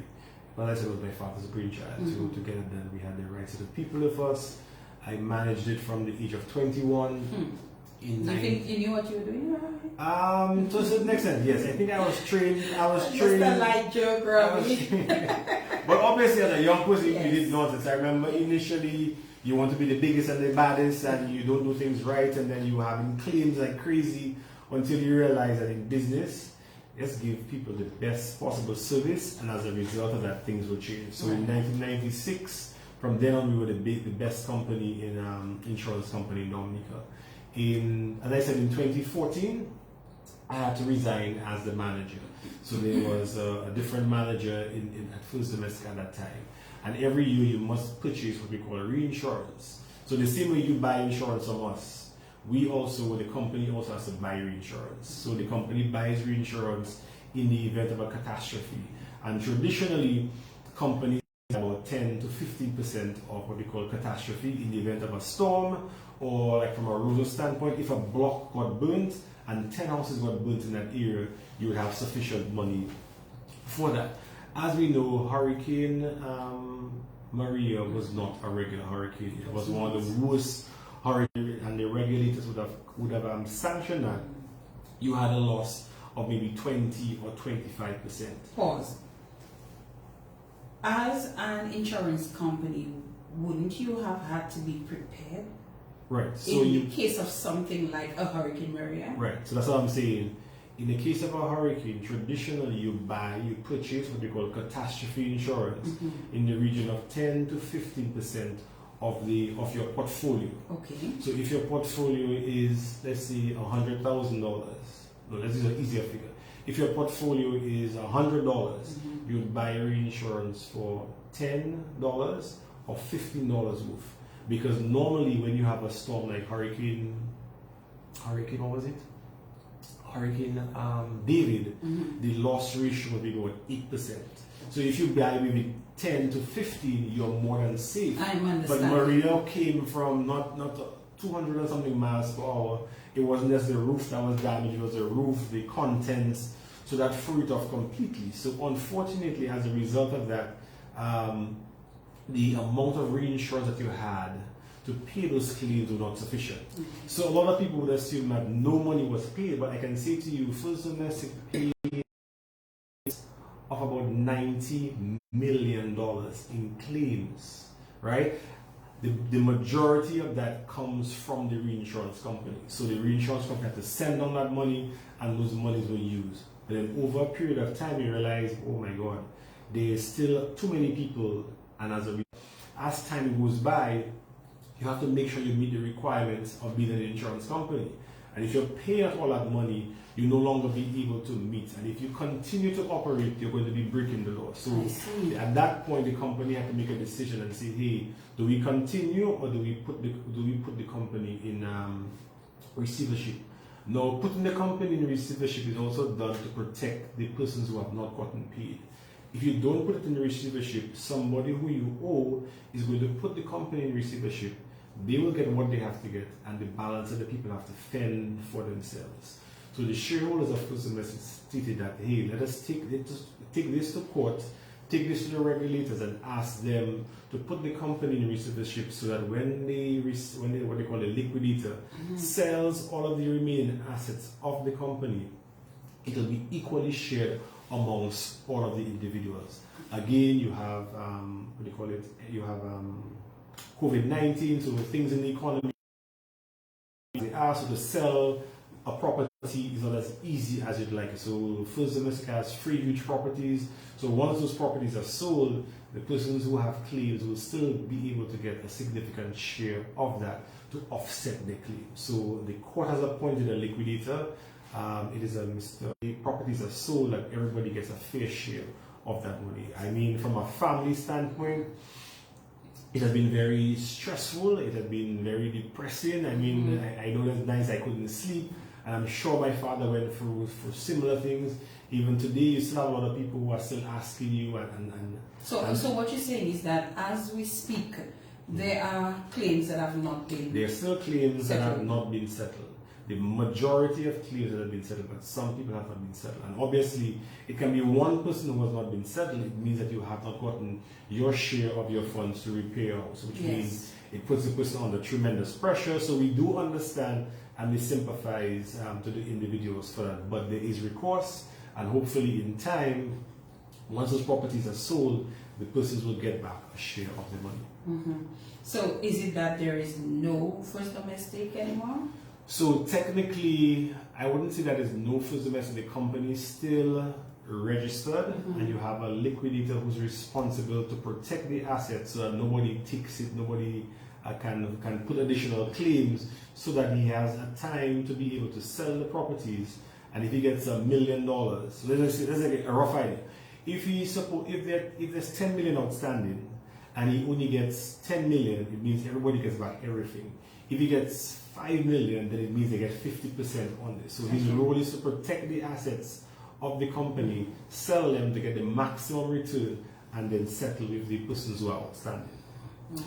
Well, I said it was my father's brainchild. So together then we had the right set of people with us. I managed it from the age of 21. You think you knew what you were doing? To a certain extent, yes. I think I was trained. Just a light joke, Robbie. But obviously, as a young person, Yes. you did nonsense. I remember initially you want to be the biggest and the baddest, and you don't do things right, and then you having claims like crazy until you realize that in business, let's give people the best possible service, and as a result of that, things will change. So in 1996, from then on, we were the best company in insurance company in Dominica. As I said, in 2014, I had to resign as the manager. So there was a different manager at First Domestic at that time. And every year you must purchase what we call a reinsurance. So the same way you buy insurance from us, the company also has to buy reinsurance. So the company buys reinsurance in the event of a catastrophe. And traditionally, companies about 10 to 15% of what we call catastrophe in the event of a storm, or like from a rural standpoint, if a block got burnt and 10 houses got burnt in that area, you would have sufficient money for that. As we know, Hurricane Maria was not a regular hurricane. It was one of the worst hurricanes, and the regulators would have sanctioned that. You had a loss of maybe 20 or 25%. Pause. As an insurance company, wouldn't you have had to be prepared? Right. So in the case of something like a Hurricane Maria? Right. So that's what I'm saying. In the case of a hurricane, traditionally you purchase what we call catastrophe insurance in the region of 10 to 15% of your portfolio. Okay. So if your portfolio is, let's say, $100,000, no, let's use an easier figure. If your portfolio is $100, you would buy reinsurance for $10 or $15 worth. Because normally when you have a storm like Hurricane, what was it? Hurricane David, the loss ratio would be about 8%. So if you buy maybe 10 to 15, you're more than safe. I understand. But Maria came from not 200 or something miles per hour. It wasn't just the roof that was damaged, it was the roof, the contents. So that threw it off completely. So unfortunately, as a result of that, the amount of reinsurance that you had to pay those claims were not sufficient. So a lot of people would assume that no money was paid, but I can say to you, First Domestic paid of about $90 million in claims, right? The majority of that comes from the reinsurance company. So the reinsurance company had to send on that money, and those monies were used. But then over a period of time, you realize, oh my God, there's still too many people, and as time goes by, you have to make sure you meet the requirements of being an insurance company. And if you're paying out all that money, you no longer be able to meet. And if you continue to operate, you're going to be breaking the law. So at that point, the company had to make a decision and say, hey, do we continue, or do we put the company in receivership? Now, putting the company in receivership is also done to protect the persons who have not gotten paid. If you don't put it in receivership, somebody who you owe is going to put the company in receivership. They will get what they have to get, and the balance of the people have to fend for themselves. So the shareholders of First Semester stated that, hey, let us take this to court, take this to the regulators, and ask them to put the company in receivership, so that when what they call a liquidator sells all of the remaining assets of the company, it will be equally shared amongst all of the individuals. Again, you have you have COVID-19, so things in the economy, they ask you to sell a property is not as easy as you'd like. So First Semester has 3 huge properties. So once those properties are sold, the persons who have claims will still be able to get a significant share of that to offset their claim. So the court has appointed a liquidator. It is the properties are sold, and everybody gets a fair share of that money. I mean, from a family standpoint, it has been very stressful. It has been very depressing. I mean, I know there's nights I couldn't sleep, and I'm sure my father went through similar things. Even today, you still have a lot of people who are still asking you. So what you're saying is that as we speak, there are claims that have not been. There are still claims that have not been settled. The majority of claims that have been settled, but some people have not been settled. And obviously, it can be one person who has not been settled. It means that you have not gotten your share of your funds to repair your house, which means it puts the person under tremendous pressure. So we do understand and we sympathize to the individuals for that. But there is recourse, and hopefully in time, once those properties are sold, the persons will get back a share of the money. So is it that there is no first domestic anymore? So technically, I wouldn't say that there's no first domestic. The company is still registered, and you have a liquidator who's responsible to protect the assets so that nobody takes it, nobody can put additional claims, so that he has a time to be able to sell the properties. And if he gets $1 million, so let's get a rough idea. If there's 10 million outstanding, and he only gets 10 million, it means everybody gets back everything. If he gets 5 million, then it means they get 50% on this. So his role is to protect the assets of the company, sell them to get the maximum return, and then settle with the persons who are outstanding.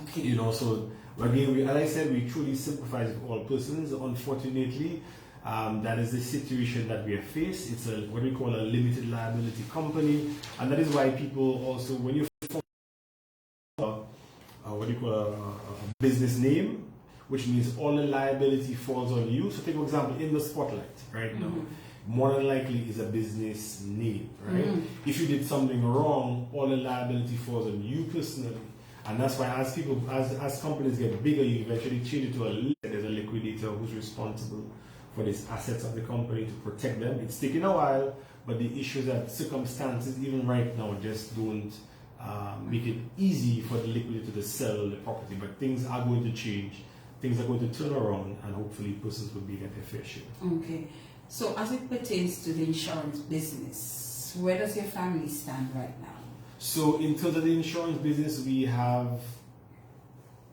Okay. You know, so again, as I said, we truly sympathize with all persons. Unfortunately, that is the situation that we have faced. It's what we call a limited liability company, and that is why people also, when you form a business name, which means all the liability falls on you. So take for example, in the spotlight right now, more than likely is a business name, right? If you did something wrong, all the liability falls on you personally. And that's why as companies get bigger, you eventually change it to there's a liquidator who's responsible for these assets of the company to protect them. It's taking a while, but the issues that circumstances even right now just don't make it easy for the liquidator to sell the property. But things are going to change. Things are going to turn around, and hopefully persons will be at their fair share. Okay. So as it pertains to the insurance business, where does your family stand right now? So in terms of the insurance business, we have,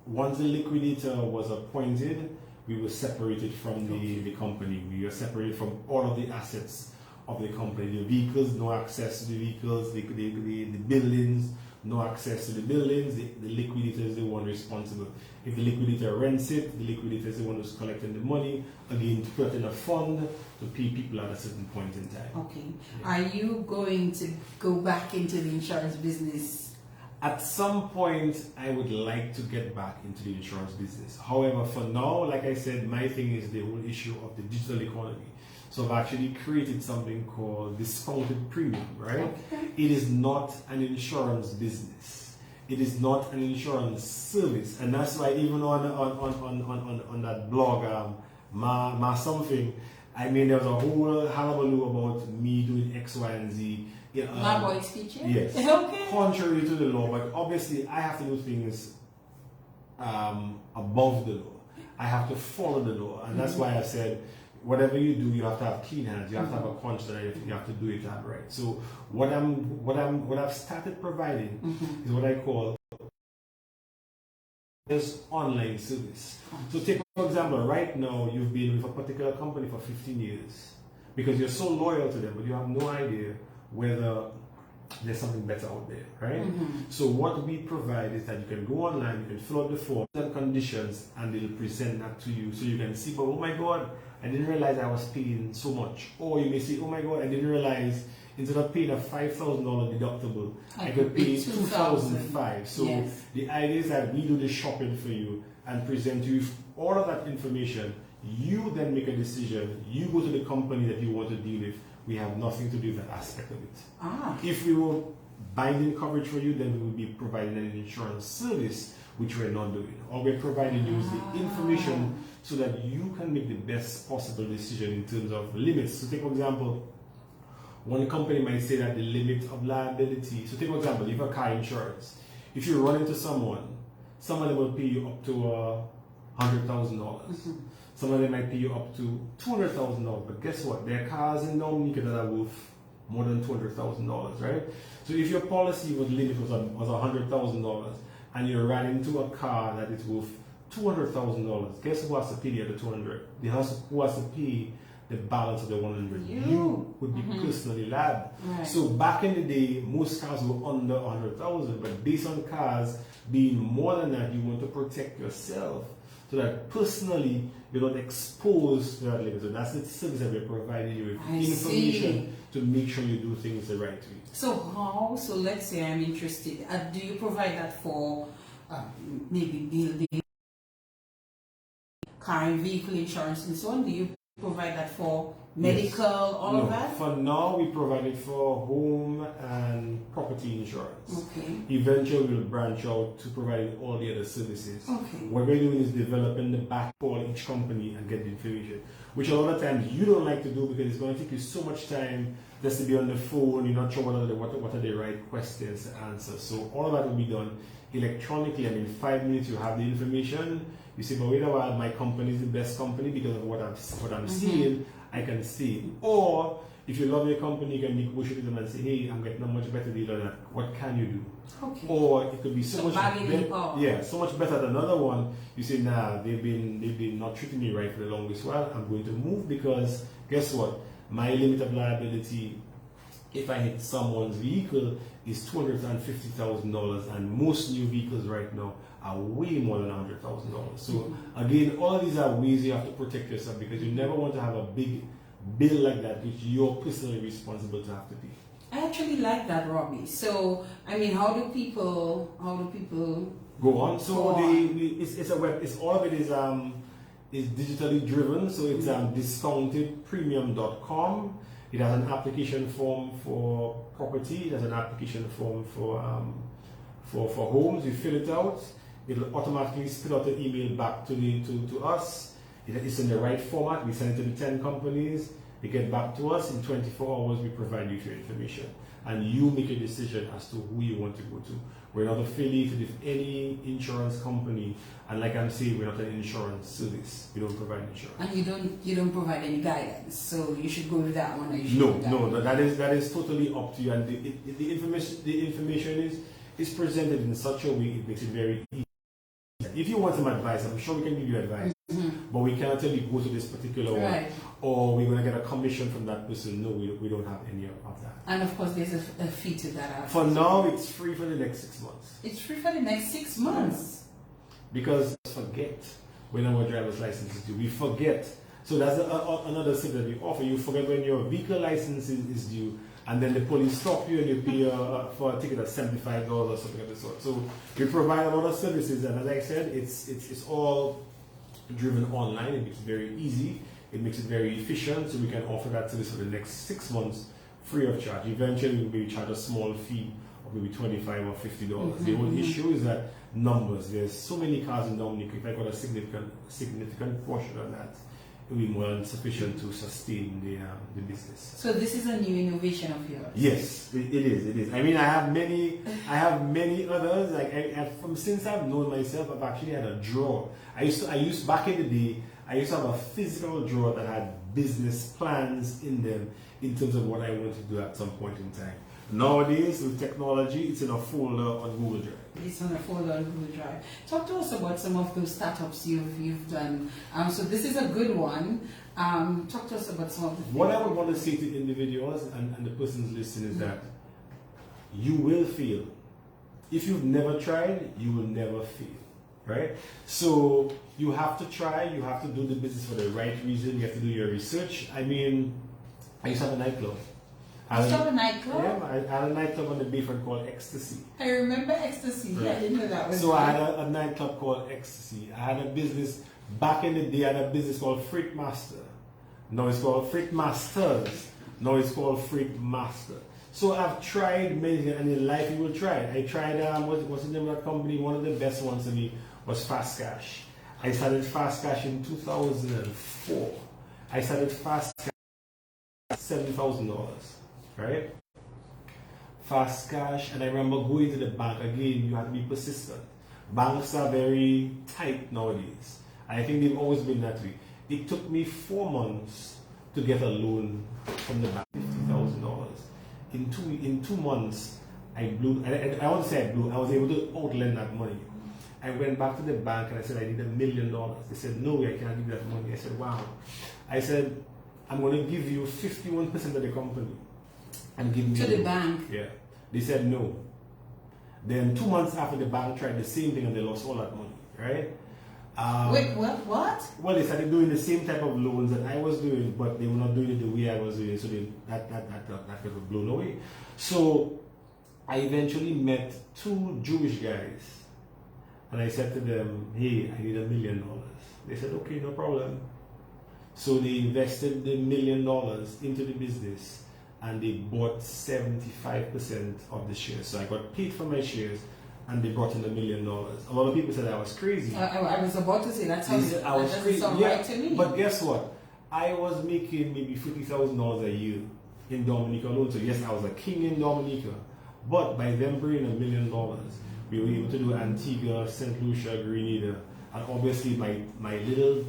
once the liquidator was appointed, we were separated from the company. We were separated from all of the assets of the company. The vehicles, no access to the vehicles, the buildings, no access to the buildings. The liquidator is the one responsible. If the liquidator rents it, the liquidator is the one who's collecting the money, again, to put in a fund to pay people at a certain point in time. Okay. Yeah. Are you going to go back into the insurance business? At some point, I would like to get back into the insurance business. However, for now, like I said, my thing is the whole issue of the digital economy. So I've actually created something called discounted premium, right? Okay. It is not an insurance business. It is not an insurance service. And that's why even on that blog, my something, I mean, there was a whole hullabaloo about me doing X, Y, and Z. Yeah, my boy speaking? Yes. Okay. Contrary to the law, but obviously I have to do things above the law. I have to follow the law, and that's why I said, whatever you do, you have to have clean hands. You have to have a conscience, and you have to do it that right. So what I've started providing is what I call this online service. So take for example, right now you've been with a particular company for 15 years because you're so loyal to them, but you have no idea whether there's something better out there, right? So what we provide is that you can go online, you can fill out the forms and conditions, and they'll present that to you, so you can see, but oh my God, I didn't realize I was paying so much. Or you may say, oh my God, I didn't realize instead of paying a $5,000 deductible, I could pay $2,500. So yes. The idea is that we do the shopping for you and present you with all of that information. You then make a decision. You go to the company that you want to deal with. We have nothing to do with that aspect of it. If we were binding coverage for you, then we would be providing an insurance service, which we're not doing. All we're providing you is the information so that you can make the best possible decision in terms of limits. So take for example, one company might say that the limit of liability, so take for example, if you have car insurance, if you run into someone of them will pay you up to $100,000. Some of them might pay you up to $200,000, but guess what? There are cars in Dominica that are worth more than $200,000, right? So if your policy was limit was $100,000 and you ran into a car that is worth $200,000, guess who has to pay the other $200,000? Who has to pay the balance of the $100,000? You would be personally liable. Right. So back in the day, most cars were under $100,000, but based on cars being more than that, you want to protect yourself so that personally you're not exposed to that limit. So that's the service that we're providing you with information to make sure you do things the right way. So let's say I'm interested. Do you provide that for maybe building, car and vehicle insurance and so on? Do you provide that for medical, all of that? For now, we provide it for home and property insurance. Okay. Eventually, we'll branch out to provide all the other services. Okay. What we're doing is developing the back for each company and get the information, which a lot of times you don't like to do because it's going to take you so much time just to be on the phone. You're not sure what are the right questions to answer. So all of that will be done electronically, and in 5 minutes you have the information. You say, but wait a while, my company is the best company because of what I'm seeing. I can see it. Or if you love your company, you can negotiate with them and say, hey, I'm getting a much better deal than that. What can you do? Okay. Or it could be so much better. so much better than another one. You say, nah, they've been not treating me right for the longest while. I'm going to move because guess what? My limit of liability, if I hit someone's vehicle, is $250,000, and most new vehicles right now are way more than $100,000. So again, all of these are ways you have to protect yourself because you never want to have a big bill like that which you're personally responsible to have to pay. I actually like that, Robbie. So I mean, how do people go on? So it's a web. It's all of it is digitally driven. So it's discountedpremium.com. It has an application form for property. It has an application form for homes. You fill it out. It'll automatically spit out an email back to us. It's in the right format. We send it to the 10 companies. They get back to us. In 24 hours, we provide you with your information. And you make a decision as to who you want to go to. We're not affiliated with any insurance company. And like I'm saying, we're not an insurance service. We don't provide insurance. And you don't provide any guidance. So you should go with that one. Or you should No. That is totally up to you. And the information is presented in such a way it makes it very easy. If you want some advice, I'm sure we can give you advice, but we cannot tell you go to this particular one, or we're going to get a commission from that person. No, we don't have any of that. And of course, there's a fee to that. For now, it's free for the next 6 months. It's free for the next 6 months. Because forget when our driver's license is due. We forget. So that's another thing that we offer. You forget when your vehicle license is due, and then the police stop you and you pay for a ticket of $75 or something of the sort. So we provide a lot of services, and as I said, it's all driven online. It makes it very easy. It makes it very efficient, so we can offer that service for the next 6 months free of charge. Eventually, we'll maybe charge a small fee of maybe $25 or $50. The only issue is that numbers. There's so many cars in Dominica. If I got a significant portion of that, it will be more than sufficient to sustain the business. So this is a new innovation of yours. Yes, it is. It is. I mean, I have many others. Like from since I've known myself, I've actually had a drawer. I used back in the day. I used to have a physical drawer that had business plans in them in terms of what I wanted to do at some point in time. Nowadays, with technology, it's in a folder on Google Drive. It's on a folder on Google Drive. Talk to us about some of those startups you've done. So this is a good one. Talk to us about some of the things. What I would want to say to individuals and the persons listening is that you will fail. If you've never tried, you will never fail. Right? So you have to try, you have to do the business for the right reason, you have to do your research. I mean, I used to have a nightclub. You used to have a nightclub? Yeah, I had a nightclub on the Bayfront called Ecstasy. I remember Ecstasy. Right. Yeah, I didn't know that was So I had a nightclub called Ecstasy. I had a business, back in the day, I had a business called Freight Master. Now it's called Freight Masters. Now it's called Freight Master. So I've tried many things, and in life you will try it. I tried, what's the name of that company? One of the best ones to me was Fast Cash. I started Fast Cash in 2004. I started Fast Cash at $7,000, right? Fast Cash, and I remember going to the bank again. You have to be persistent. Banks are very tight nowadays. I think they've always been that way. It took me 4 months to get a loan from the bank, $50,000. In 2 months, I blew. I won't say I blew. I was able to outlend that money. I went back to the bank and I said, I need $1 million. They said, no way, I can't give you that money. I said, wow. I said, I'm going to give you 51% of the company and give me to the bank. Yeah. They said no. Then 2 months after, the bank tried the same thing and they lost all that money, right? Wait, what? Well, they started doing the same type of loans that I was doing, but they were not doing it the way I was doing it, so that got blown away. So I eventually met 2 Jewish guys, and I said to them, hey, I need $1 million. They said, okay, no problem. So they invested the $1 million into the business, and they bought 75% of the shares. So I got paid for my shares, and they brought in $1 million. A lot of people said I was crazy. I was about to say that sounds crazy. Sound yeah, right to me. But guess what? I was making maybe $50,000 a year in Dominica alone. So yes, I was a king in Dominica. But by them bringing $1 million, we were able to do Antigua, St. Lucia, Grenada, and obviously my little,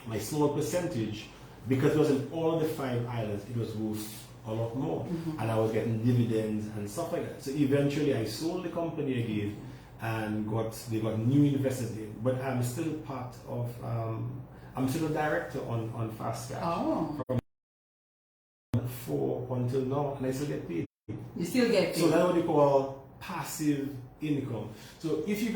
my small percentage, because it was in all the 5 islands, it was worth a lot more, and I was getting dividends and stuff like that. So eventually I sold the company again and they got new investors in, but I'm still part of I'm still a director on Fast Cash from 4 until now, and I still get paid. You still get paid. So that's what they call passive income. So if you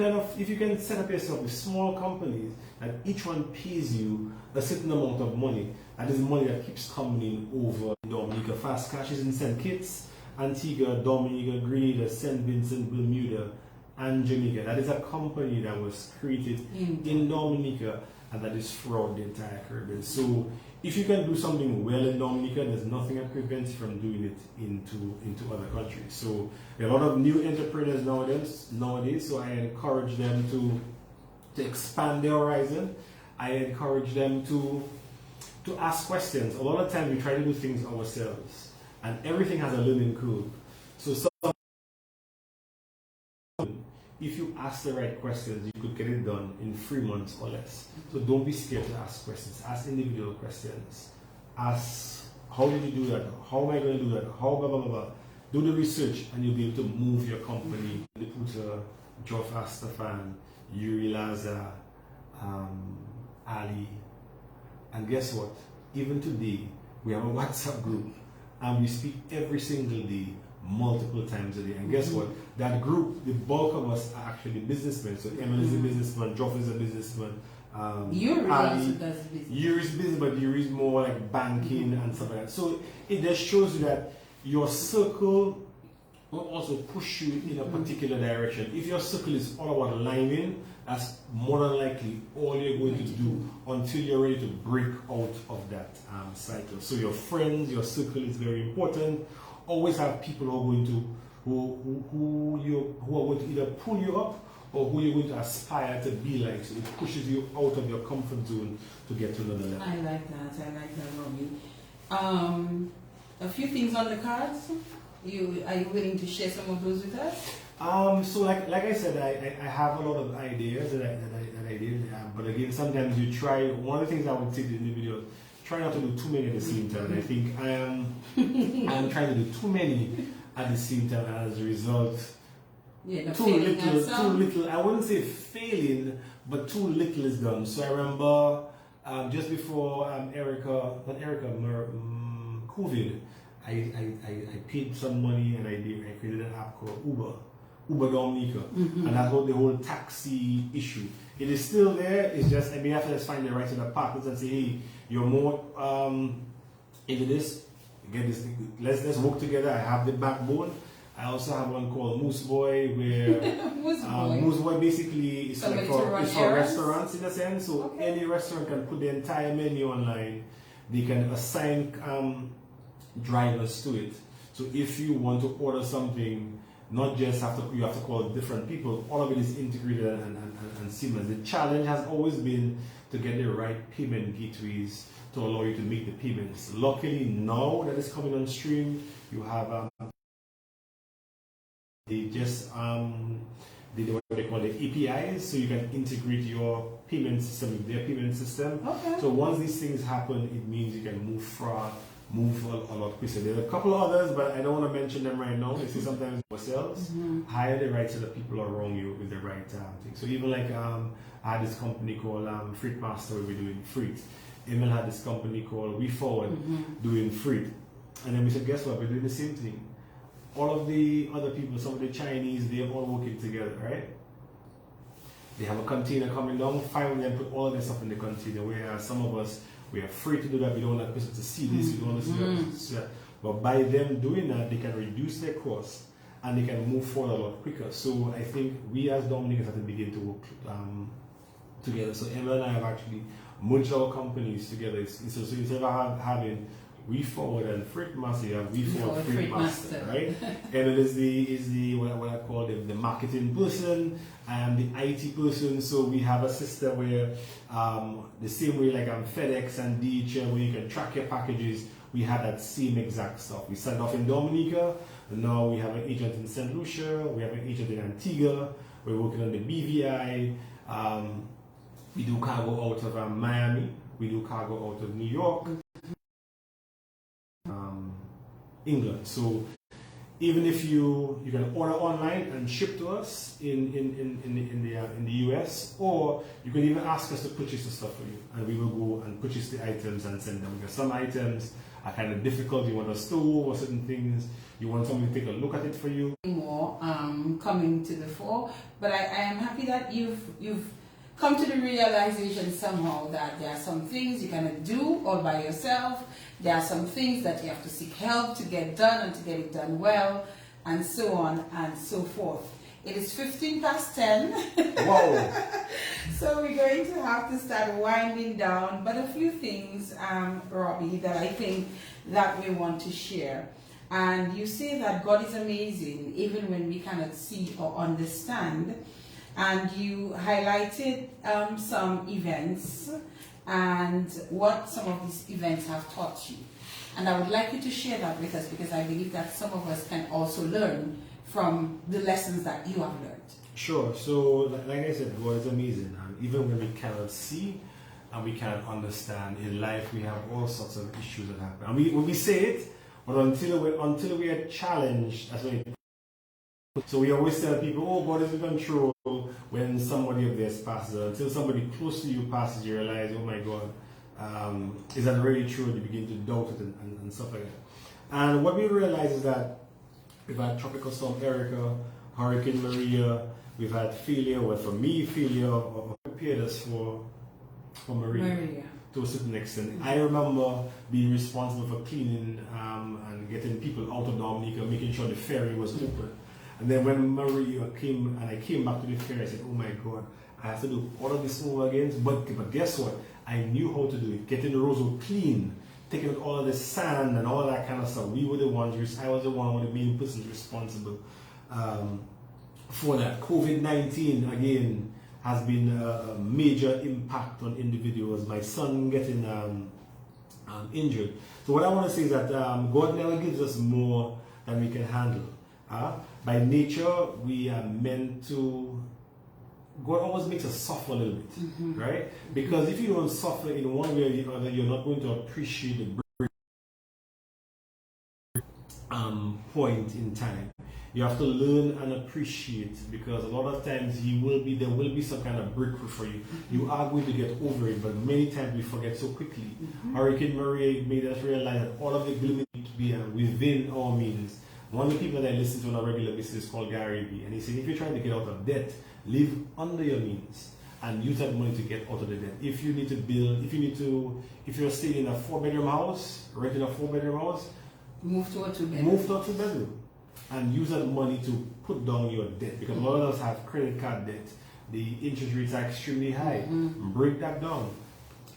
can set up yourself with small companies that each one pays you a certain amount of money, and this money that keeps coming in over Dominica. Fast Cash is in St. Kitts, Antigua, Dominica, Grenada, St. Vincent, Bermuda, and Jamaica. That is a company that was created in Dominica, and that is throughout the entire Caribbean. So if you can do something well in Dominica, there's nothing that prevents you from doing it into other countries. So there are a lot of new entrepreneurs nowadays, so I encourage them to expand their horizon. I encourage them to ask questions. A lot of times we try to do things ourselves, and everything has a learning curve. So if you ask the right questions, you could get it done in 3 months or less. So don't be scared to ask questions. Ask individual questions. Ask, how did you do that? How am I going to do that? How blah, blah, blah, blah. Do the research, and you'll be able to move your company. The Puta, Joff Astafan, Yuri Laza, Ali. And guess what? Even today, we have a WhatsApp group, and we speak every single day, multiple times a day. And guess what? That group, the bulk of us are actually businessmen. So Emily is a businessman, Joff is a businessman. Yuri also does business. Yuri's business, but Yuri's more like banking and stuff like that. So it just shows you that your circle will also push you in a particular direction. If your circle is all about lining, that's more than likely all you're going to do until you're ready to break out of that cycle. So your friends, your circle is very important. Always have people who are going to who are going to either pull you up or who you're going to aspire to be like. So it pushes you out of your comfort zone to get to another level. I like that, Robbie. A few things on the cards. Are you willing to share some of those with us? So like I said, I have a lot of ideas that I did, but again, sometimes you try. One of the things I would say to individuals, try not to do too many at the same time. I think I am trying to do too many at the same time, and as a result, too little. I wouldn't say failing, but too little is done. So I remember just before COVID, I paid some money and I created an app called Uber Dominica, and that's what the whole taxi issue. It is still there. It's just I have to just find the right set of partners and say, hey, you're more into this. Get this. Let's work together. I have the backbone. I also have one called Moose Boy, where Moose Boy basically is like for restaurants in a sense. So any restaurant can put the entire menu online. They can assign drivers to it. So if you want to order something, not just you have to call different people. All of it is integrated and seamless. The challenge has always been to get the right payment gateways to allow you to make the payments. Luckily, now that it's coming on stream, you have they just did what they call the APIs, so you can integrate your payment system with their payment system. Okay. So once these things happen, it means you can move a lot quicker. There are a couple of others, but I don't want to mention them right now. You see, sometimes ourselves hire the right set of people around you with the right thing. So even like I had this company called Freight Master, where we're doing freight. Emil had this company called We Forward, doing freight. And then we said, guess what? We're doing the same thing. All of the other people, some of the Chinese, they're all working together, right? They have a container coming down, 5 of them put all their stuff in the container, whereas some of us, we are free to do that. We don't want people to see this, we don't want to see that. But by them doing that, they can reduce their costs and they can move forward a lot quicker. So I think we as Dominicans have to begin to work together. So Emma and I have actually merged our companies together. So instead of having We Forward and Freight Master, you have We Forward Freight Master, right? And it is the what I call the marketing person and the IT person. So we have a system where the same way like FedEx and DHL, where you can track your packages, we have that same exact stuff. We started off in Dominica, and now we have an agent in St. Lucia, we have an agent in Antigua, we're working on the BVI, we do cargo out of Miami, we do cargo out of New York, England. So even if you can order online and ship to us in the US, or you can even ask us to purchase the stuff for you, and we will go and purchase the items and send them. Because some items are kind of difficult. You want a store or certain things. You want somebody to take a look at it for you. More coming to the fore, but I am happy that you've come to the realization somehow that there are some things you cannot do all by yourself. There are some things that you have to seek help to get done and to get it done well, and so on and so forth. It is 15 past 10. Wow. So we're going to have to start winding down, but a few things, Robbie, that I think that we want to share. And you say that God is amazing even when we cannot see or understand. And you highlighted some events and what some of these events have taught you. And I would like you to share that with us, because I believe that some of us can also learn from the lessons that you have learned. Sure. So like I said, God is amazing. And even when we cannot see and we cannot understand, in life we have all sorts of issues that happen. And when we say it, but until we are challenged, that's when it. So we always tell people, oh, God is in control when somebody of theirs passes. Until somebody close to you passes, you realize, oh my God, is that really true? You begin to doubt it and stuff like that. And what we realize is that we've had Tropical Storm Erica, Hurricane Maria, we've had failure, well, for me, failure prepared us for Maria. to a certain extent. I remember being responsible for cleaning and getting people out of Dominica, making sure the ferry was open. And then when Maria came and I came back to the ferry, I said, oh my God, I have to do all of this over again. But guess what? I knew how to do it. Getting the roads clean, taking out all of the sand and all of that kind of stuff. We were the ones, I was the one, the main person responsible for that. COVID-19, again, has been a major impact on individuals. My son getting injured. So what I want to say is that God never gives us more than we can handle. By nature, we are meant to. God always makes us suffer a little bit, right? Because if you don't suffer in one way or the other, you're not going to appreciate the point in time. You have to learn and appreciate, because a lot of times there will be some kind of breakthrough for you. You are going to get over it, but many times we forget so quickly. Hurricane Maria made us realize that all of the glimmers need to be within our means. One of the people that I listen to on a regular basis is called Gary B, and he said, if you're trying to get out of debt, live under your means and use that money to get out of the debt. If you need to build, if you're staying in a 4-bedroom house, renting a 4-bedroom house, move to a 2-bedroom. Move to a 2-bedroom. And use that money to put down your debt, because a lot of us have credit card debt. The interest rates are extremely high. Break that down.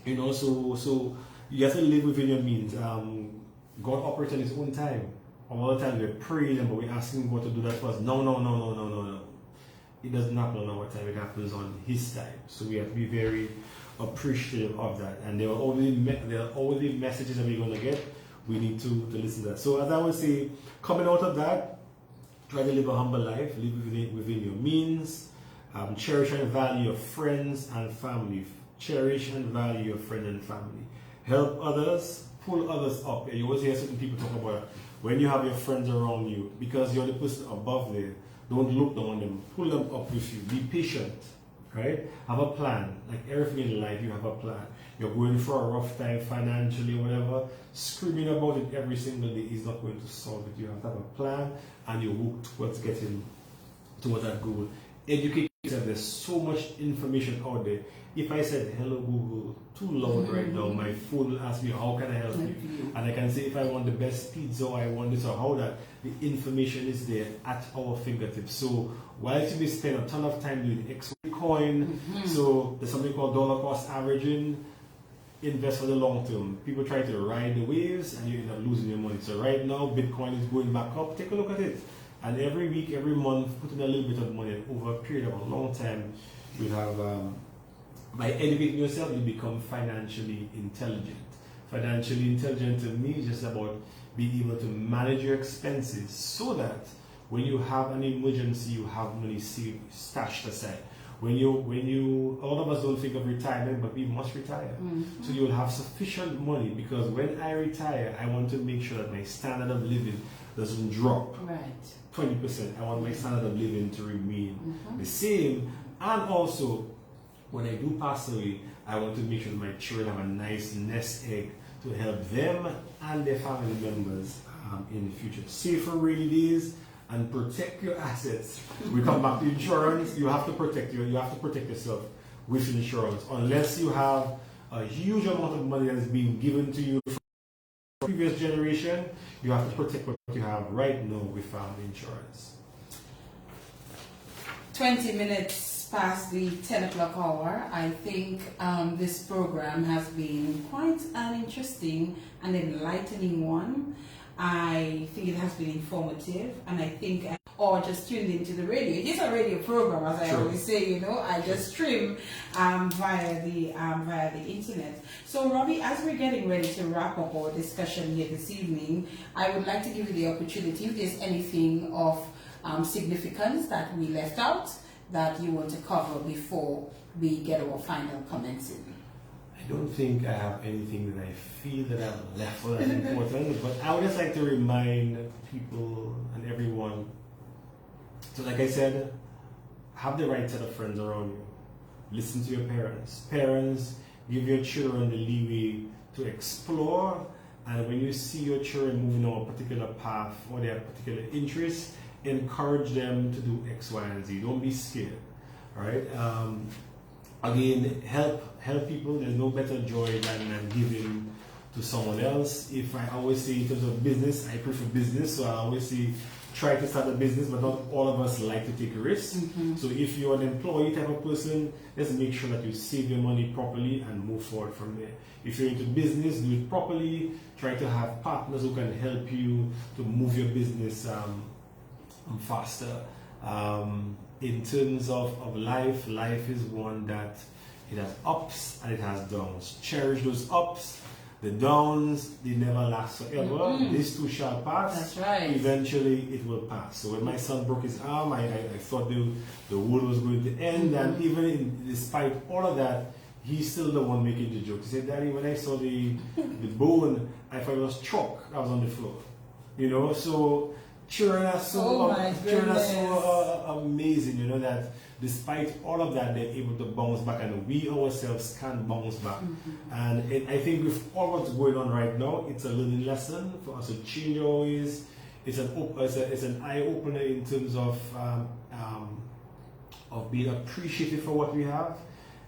So you have to live within your means. God operates on His own time. A lot of times we're praying, but we're asking God to do that for us. No. It doesn't happen on our time. It happens on His time. So we have to be very appreciative of that. And there are always messages that we're going to get. We need to listen to that. So as I would say, coming out of that, try to live a humble life, live within your means, cherish and value your friends and family. Cherish and value your friends and family. Help others, pull others up. You always hear certain people talk about when you have your friends around you, because you're the person above there, don't look down on them, pull them up with you. Be patient, right? Have a plan. Like everything in life, you have a plan. You're going for a rough time financially or whatever, screaming about it every single day is not going to solve it. You have to have a plan and you work towards getting towards that goal. Educate yourself. There's so much information out there. If I said hello Google too loud right now, my phone will ask me how can I help you? And I can say if I want the best pizza or I want this or how that, the information is there at our fingertips. So whilst you may spend a ton of time doing XY coin, so there's something called dollar cost averaging. Invest for the long term. People try to ride the waves and you end up losing your money. So right now, Bitcoin is going back up. Take a look at it. And every week, every month, put in a little bit of money. Over a period of a long time, you have, by educating yourself, you become financially intelligent. Financially intelligent to me is just about being able to manage your expenses so that when you have an emergency, you have money saved, stashed aside. When you, all of us don't think of retirement, but we must retire. So you will have sufficient money, because when I retire, I want to make sure that my standard of living doesn't drop. Right. 20%. I want my standard of living to remain the same. And also, when I do pass away, I want to make sure that my children have a nice nest egg to help them and their family members in the future. Save for rainy days and protect your assets. We come back to insurance. You have to protect yourself with insurance. Unless you have a huge amount of money that is being given to you from the previous generation, you have to protect what you have right now with family insurance. 20 minutes past the 10 o'clock hour. I think this program has been quite an interesting and enlightening one. I think it has been informative, and I think, or just tuned into the radio. It is a radio program, as I always say. I just stream via the internet. So, Robbie, as we're getting ready to wrap up our discussion here this evening, I would like to give you the opportunity, if there's anything of significance that we left out that you want to cover before we get our final comments in. I don't think I have anything that I feel that I've left for that's important, but I would just like to remind people and everyone. So like I said, have the right set of friends around you. Listen to your parents. Parents, give your children the leeway to explore, and when you see your children moving on a particular path or they have particular interests, encourage them to do X, Y, and Z. Don't be scared. All right? again, help people. There's no better joy than giving to someone else. If I always say in terms of business, I prefer business, so I always say try to start a business, but not all of us like to take risks. So if you're an employee type of person, let's make sure that you save your money properly and move forward from there. If you're into business, do it properly. Try to have partners who can help you to move your business faster. In terms of life is one that it has ups and it has downs. Cherish those ups. The downs, they never last forever. This too shall pass. That's right. Eventually, it will pass. So when my son broke his arm, I thought the world was going to end. And even despite all of that, he's still the one making the joke. He said, "Daddy, when I saw the bone, I thought it was chalk that was on the floor." You know, so children are so amazing. You know that despite all of that, they're able to bounce back, and we ourselves can bounce back. And I think with all what's going on right now, it's a learning lesson for us to change our ways. It's an eye opener in terms of being appreciative for what we have,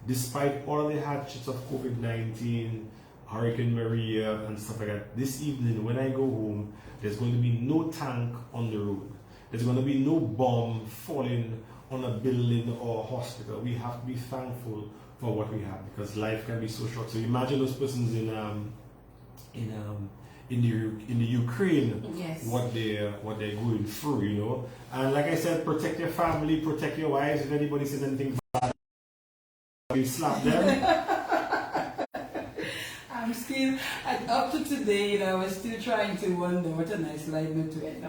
despite all of the hardships of COVID-19, Hurricane Maria, and stuff like that. This evening, when I go home, there's going to be no tank on the road. There's going to be no bomb falling on a building or a hospital. We have to be thankful for what we have, because life can be so short. So imagine those persons in the Ukraine, what they're going through, you know. And like I said, protect your family, protect your wives. If anybody says anything bad, you slap them. I'm still, up to today, I was still trying to wonder, what a nice live note to end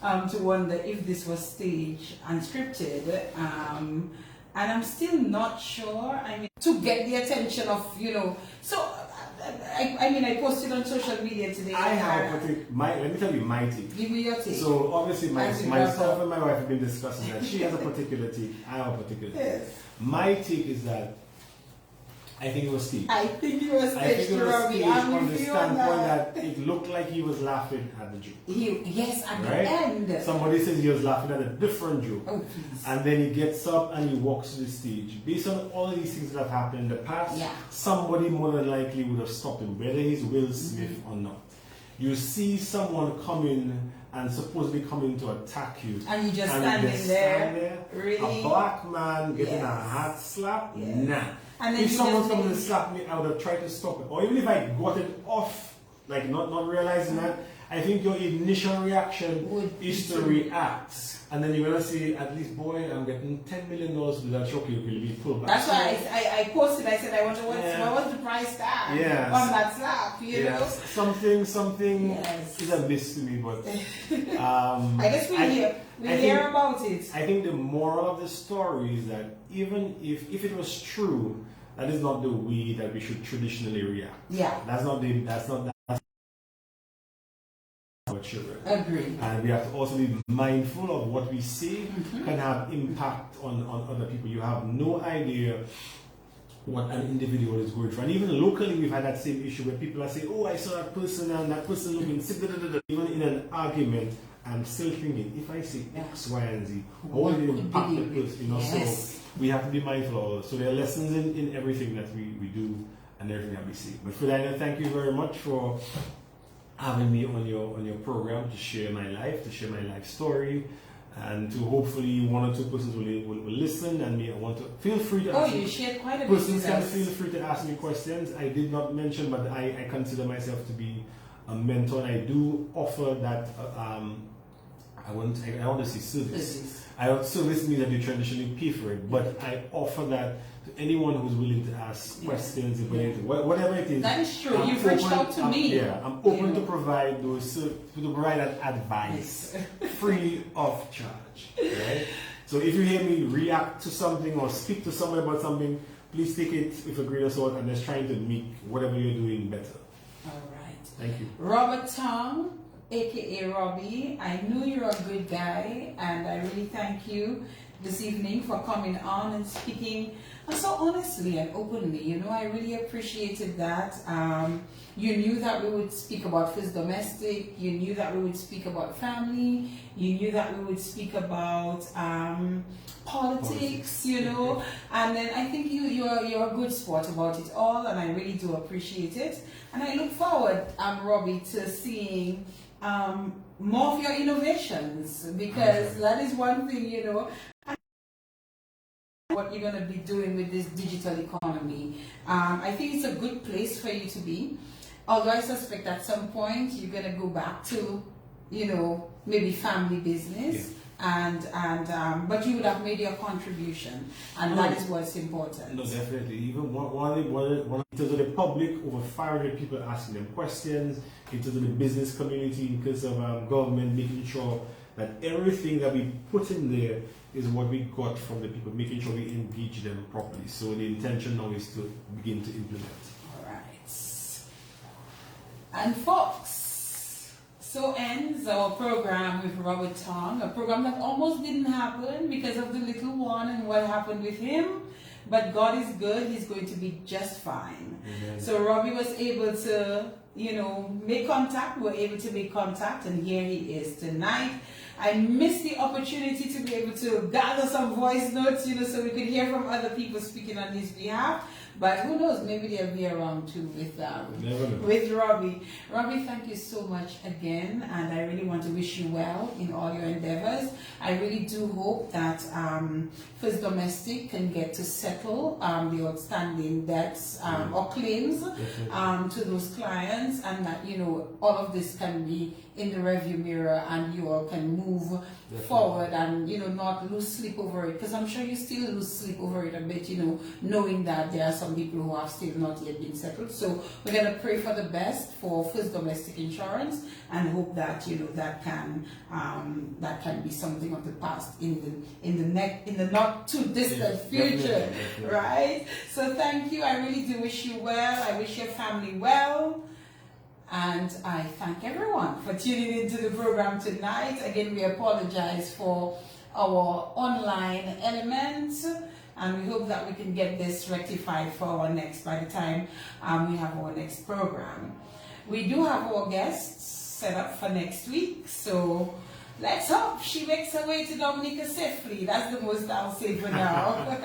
on, to wonder if this was staged and scripted, and I'm still not sure. I mean, to get the attention of, you know, so, I mean, I posted on social media today. Let me tell you my take. Give me your take. So obviously myself and my wife have been discussing that. She has a particular take, I have a particular take. Yes. My take is that I think it was staged. I think it was staged on the standpoint that it looked like he was laughing at the joke. Yes, at right? the end. Somebody says he was laughing at a different joke. Oh, please. And then he gets up and he walks to the stage. Based on all of these things that have happened in the past, somebody more than likely would have stopped him, whether he's Will Smith or not. You see someone coming and supposedly coming to attack you. And you just standing there. Really? A black man getting a hard slap? Nah. And then if someone's coming to slap me, I would have tried to stop it. Or even if I got it off, like not realizing that, I think your initial reaction is to react. And then you're going to say, at least, boy, I'm getting $10 million to do that shock, you will be pulled back. That's why I posted, I said, I wonder what was the price tag on that slap, you know? Something is a miss to me, but... I guess we hear about it. I think the moral of the story is that even if it was true, that is not the way that we should traditionally react. Yeah. That's not our children. Agree. And we have to also be mindful of what we say can have impact on other people. You have no idea what an individual is going through. And even locally, we've had that same issue where people are saying, oh, I saw that person and that person looking sick. Even in an argument, I'm still thinking, if I say X, Y, and Z, how will it impact the person? You know, so we have to be mindful of it. So there are lessons in everything that we do and everything that we see. But Philina, thank you very much for having me on your program to share my life story, and to hopefully one or two persons will listen, and me want to feel free to ask you shared quite a bit. Persons can feel free to ask me questions. I did not mention, but I consider myself to be a mentor, and I do offer that I want to say service. Service means that you traditionally pay for it, but I offer that to anyone who's willing to ask questions, whatever it is. That is true. You've reached out to me. Yeah, I'm open to provide that advice free of charge. Right? So if you hear me react to something or speak to someone about something, please take it with a grain of salt and just trying to make whatever you're doing better. All right. Thank you. Robert Tonge, aka Robbie, I know you're a good guy, and I really thank you this evening, for coming on and speaking so honestly and openly. You know, I really appreciated that. You knew that we would speak about First Domestic. You knew that we would speak about family. You knew that we would speak about politics, you know. And then I think you're a good sport about it all, and I really do appreciate it. And I look forward, Robbie, to seeing more of your innovations, because that is one thing, you know, what you're going to be doing with this digital economy. I think it's a good place for you to be, although I suspect at some point you're going to go back to, you know, maybe family business. Yeah. But you would have made your contribution, and that is what's important. No, definitely. Even one in terms of the public, over 500 people asking them questions, in terms of the business community, in terms of government, making sure that everything that we put in there is what we got from the people, making sure we engage them properly. So the intention now is to begin to implement. All right. And folks, so ends our program with Robert Tonge, a program that almost didn't happen because of the little one and what happened with him. But God is good, he's going to be just fine. Amen. So Robbie was able to, you know, make contact. We were able to make contact, and here he is tonight. I missed the opportunity to be able to gather some voice notes, you know, so we could hear from other people speaking on his behalf. But who knows, maybe they'll be around too with Robbie. Robbie, thank you so much again, and I really want to wish you well in all your endeavors. I really do hope that First Domestic can get to settle the outstanding debts or claims to those clients, and that, you know, all of this can be in the rearview mirror, and you all can move forward and, you know, not lose sleep over it, because I'm sure you still lose sleep over it a bit, you know, knowing that there are some people who have still not yet been settled. So we're going to pray for the best for First Domestic Insurance, and hope that, you know, that can be something of the past in the not too distant future. Definitely. Right? So thank you. I really do wish you well. I wish your family well. And I thank everyone for tuning into the program tonight. Again, we apologize for our online element, and we hope that we can get this rectified for our next, by the time we have our next program. We do have our guests set up for next week, so let's hope she makes her way to Dominica safely. That's the most I'll say for now.